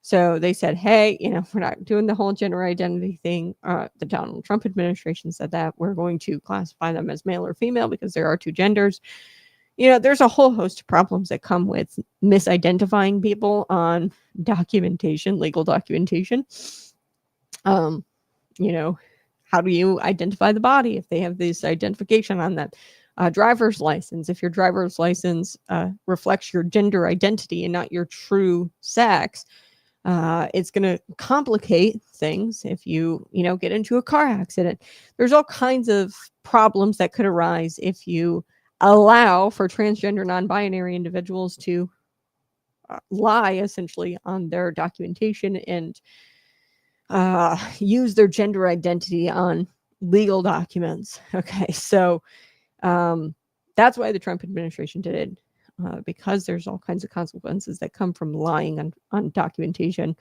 So they said, hey, we're not doing the whole gender identity thing. The Donald Trump administration said that we're going to classify them as male or female because there are two genders. There's a whole host of problems that come with misidentifying people on documentation, legal documentation. How do you identify the body if they have this identification on them? Driver's license, if your driver's license reflects your gender identity and not your true sex, it's going to complicate things if you get into a car accident. There's all kinds of problems that could arise if you allow for transgender non-binary individuals to lie essentially on their documentation and use their gender identity on legal documents. Okay, so that's why the Trump administration did it, because there's all kinds of consequences that come from lying on documentation,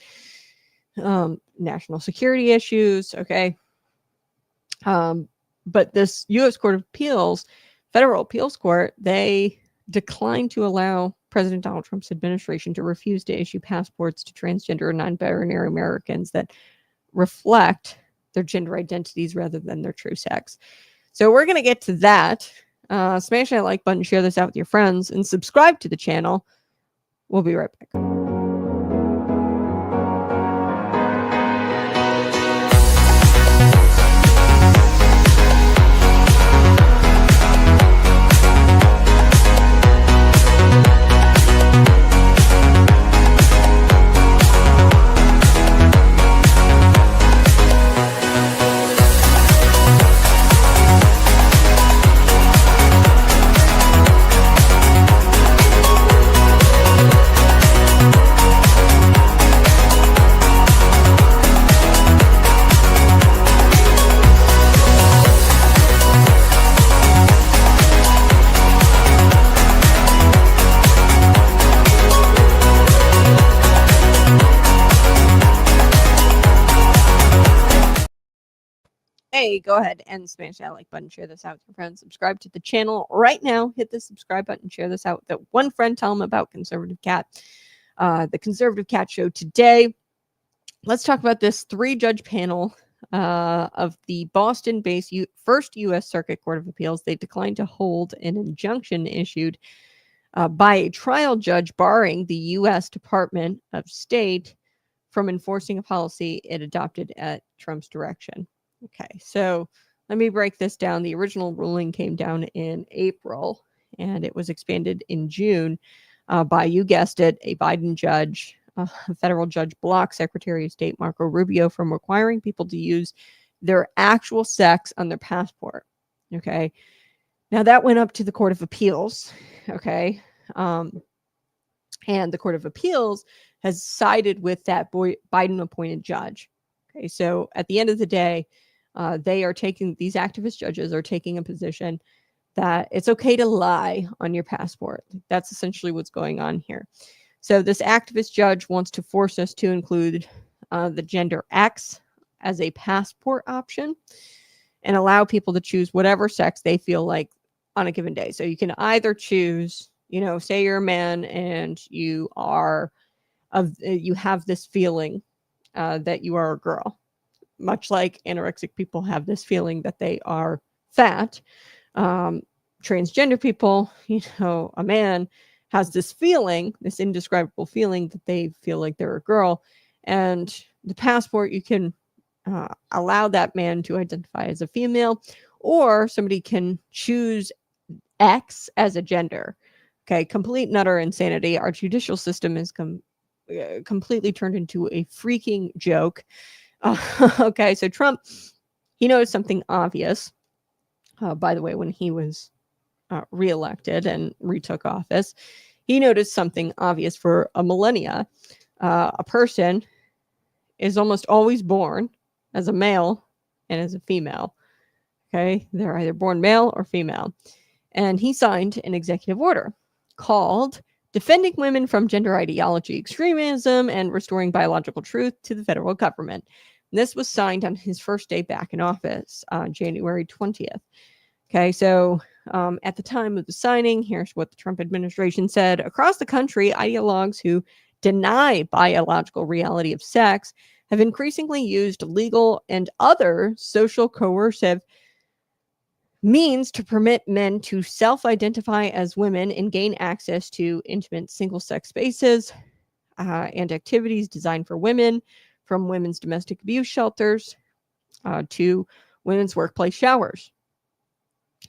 national security issues. Okay, but this U.S. Court of Appeals, Federal Appeals Court, they declined to allow President Donald Trump's administration to refuse to issue passports to transgender and non-binary Americans that reflect their gender identities rather than their true sex. So we're going to get to that. Smash that like button, share this out with your friends, and subscribe to the channel. We'll be right back. Hey, go ahead and smash that like button, share this out with your friends, subscribe to the channel right now, hit the subscribe button, share this out with that one friend, tell them about Conservative Cat, the Conservative Cat Show today. Let's talk about this 3-judge panel of the Boston-based first U.S. Circuit Court of Appeals. They declined to hold an injunction issued by a trial judge barring the U.S. Department of State from enforcing a policy it adopted at Trump's direction. Okay, so let me break this down. The original ruling came down in April, and it was expanded in June. by, you guessed it, a Biden judge. A federal judge blocked Secretary of State Marco Rubio from requiring people to use their actual sex on their passport. Okay. Now that went up to the Court of Appeals. Okay. And the Court of Appeals has sided with that Biden appointed judge. Okay. So at the end of the day, these activist judges are taking a position that it's okay to lie on your passport. That's essentially what's going on here. So this activist judge wants to force us to include the gender X as a passport option and allow people to choose whatever sex they feel like on a given day. So you can either choose, say you're a man and you have this feeling that you are a girl, much like anorexic people have this feeling that they are fat. Transgender people, a man has this feeling, this indescribable feeling that they feel like they're a girl. And the passport, you can allow that man to identify as a female, or somebody can choose X as a gender. Okay, complete and utter insanity. Our judicial system is completely turned into a freaking joke. Okay, so Trump, he noticed something obvious. By the way, when he was reelected and retook office, he noticed something obvious for a millennia. A person is almost always born as a male and as a female. Okay, they're either born male or female. And he signed an executive order called Defending Women from Gender Ideology Extremism and Restoring Biological Truth to the Federal Government. And this was signed on his first day back in office on January 20th. Okay, so at the time of the signing, here's what the Trump administration said. Across the country, ideologues who deny biological reality of sex have increasingly used legal and other social coercive means to permit men to self-identify as women and gain access to intimate single-sex spaces and activities designed for women, from women's domestic abuse shelters to women's workplace showers.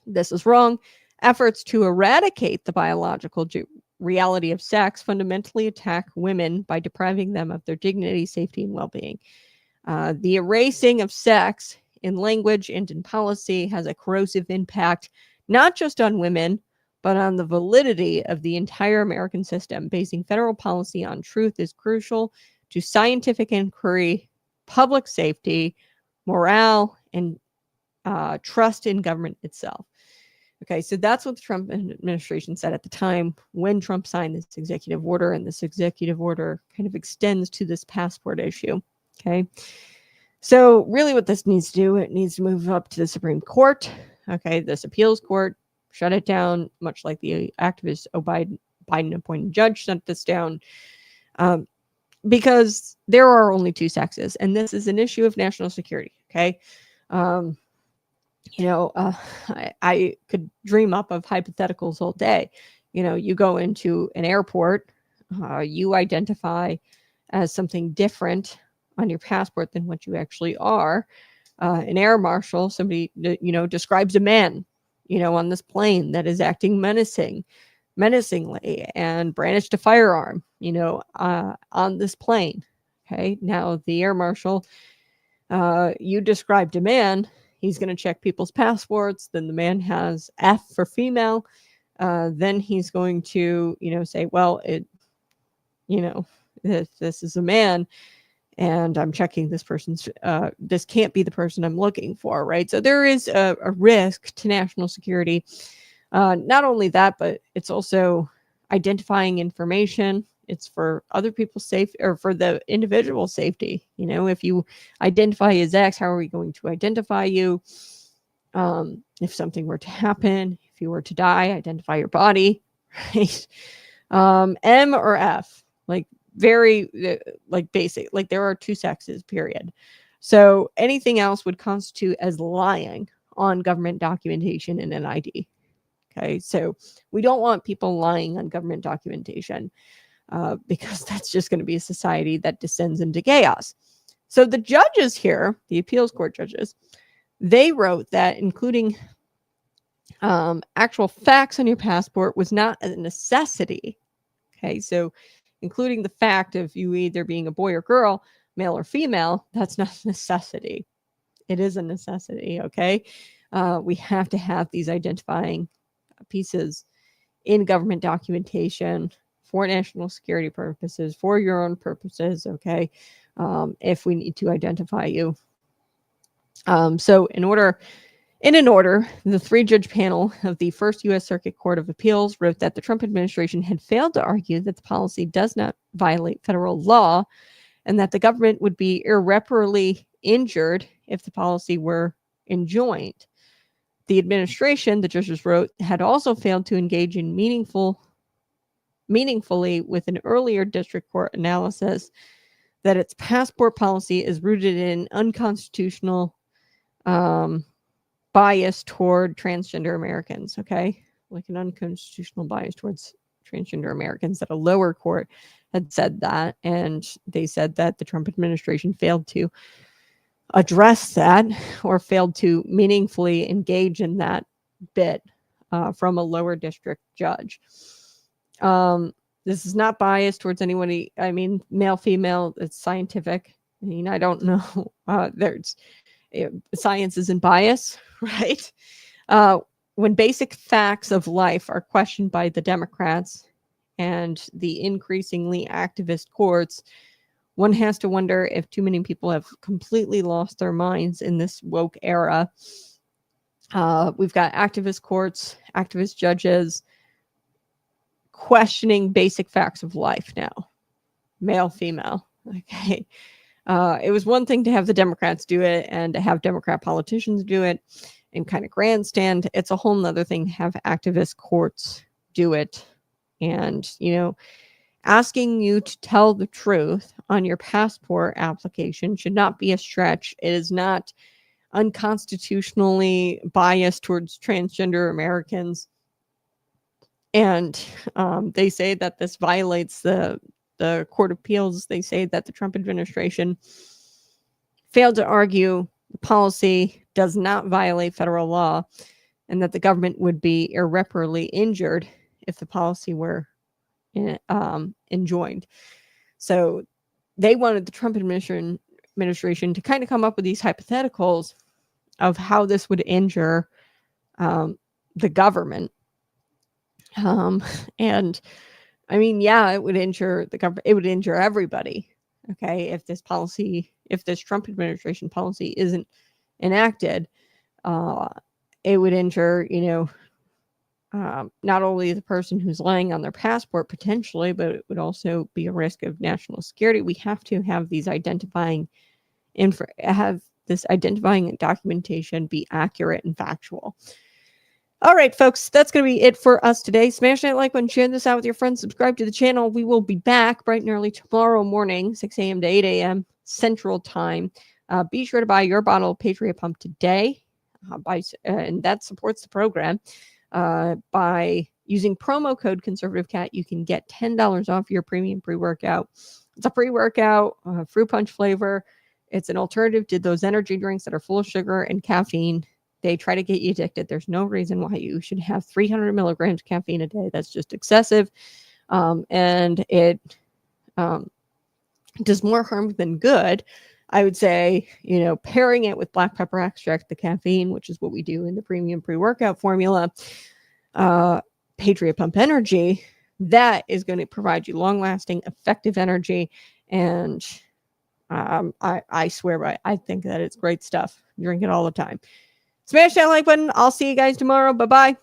This is wrong. Efforts to eradicate the biological reality of sex fundamentally attack women by depriving them of their dignity, safety, and well-being. The erasing of sex in language and in policy has a corrosive impact, not just on women, but on the validity of the entire American system. Basing federal policy on truth is crucial to scientific inquiry, public safety, morale, and trust in government itself. Okay, so that's what the Trump administration said at the time when Trump signed this executive order, and this executive order kind of extends to this passport issue. Okay, so really what this needs to do, it needs to move up to the Supreme Court. Okay, this appeals court, shut it down, much like the activist Biden appointed judge shut this down, because there are only two sexes, and this is an issue of national security. Okay. I could dream up of hypotheticals all day. You go into an airport, you identify as something different on your passport than what you actually are. An air marshal, somebody, describes a man, on this plane that is acting menacingly and brandished a firearm, on this plane. Okay. Now the air marshal, you described a man. He's going to check people's passports. Then the man has F for female. Then he's going to, say, well, this is a man, and I'm checking this person's, this can't be the person I'm looking for, right? So there is a risk to national security. Not only that, but it's also identifying information. It's for other people's safety, or for the individual safety. If you identify as X, how are we going to identify you? If something were to happen, if you were to die, identify your body, right? M or F, like very basic, like there are two sexes, period. So anything else would constitute as lying on government documentation and an ID. Okay, so we don't want people lying on government documentation. Because that's just going to be a society that descends into chaos. So the judges here, the appeals court judges, they wrote that including actual facts on your passport was not a necessity. Okay, so including the fact of you either being a boy or girl, male or female, that's not a necessity. It is a necessity. Okay, we have to have these identifying pieces in government documentation for national security purposes, for your own purposes. Okay, if we need to identify you. So in an order, the 3-judge panel of the First U.S. Circuit Court of Appeals wrote that the Trump administration had failed to argue that the policy does not violate federal law and that the government would be irreparably injured if the policy were enjoined. The administration, the judges wrote, had also failed to engage in meaningfully with an earlier district court analysis that its passport policy is rooted in unconstitutional bias toward transgender Americans, okay? Like an unconstitutional bias towards transgender Americans, that a lower court had said that, and they said that the Trump administration failed to address that or failed to meaningfully engage in that bit from a lower district judge. This is not biased towards anybody. I mean, male, female, it's scientific. I mean, I don't know. Science isn't bias, right? When basic facts of life are questioned by the Democrats and the increasingly activist courts, one has to wonder if too many people have completely lost their minds in this woke era. We've got activist courts, activist judges questioning basic facts of life now. Male, female. Okay. It was one thing to have the Democrats do it and to have Democrat politicians do it and kind of grandstand. It's a whole nother thing to have activist courts do it. And, asking you to tell the truth on your passport application should not be a stretch. It is not unconstitutionally biased towards transgender Americans. And they say that this violates the Court of Appeals. They say that the Trump administration failed to argue the policy does not violate federal law and that the government would be irreparably injured if the policy were enjoined. So they wanted the Trump administration to kind of come up with these hypotheticals of how this would injure the government. And I mean, yeah, it would injure the government. It would injure everybody. Okay. If this Trump administration policy isn't enacted, it would injure, not only the person who's lying on their passport potentially, but it would also be a risk of national security. We have to have these identifying documentation be accurate and factual. All right, folks, that's going to be it for us today. Smash that like button, share this out with your friends, subscribe to the channel. We will be back bright and early tomorrow morning, 6 a.m. to 8 a.m. Central Time. Be sure to buy your bottle of Patriot Pump today, and that supports the program. By using promo code ConservativeCat, you can get $10 off your premium pre-workout. It's a pre-workout, fruit punch flavor. It's an alternative to those energy drinks that are full of sugar and caffeine. They try to get you addicted. There's no reason why you should have 300 milligrams of caffeine a day. That's just excessive. And it does more harm than good. I would say, pairing it with black pepper extract, the caffeine, which is what we do in the premium pre-workout formula, Patriot Pump Energy, that is going to provide you long-lasting, effective energy. And I swear by it. I think that it's great stuff. Drink it all the time. Smash that like button. I'll see you guys tomorrow. Bye-bye.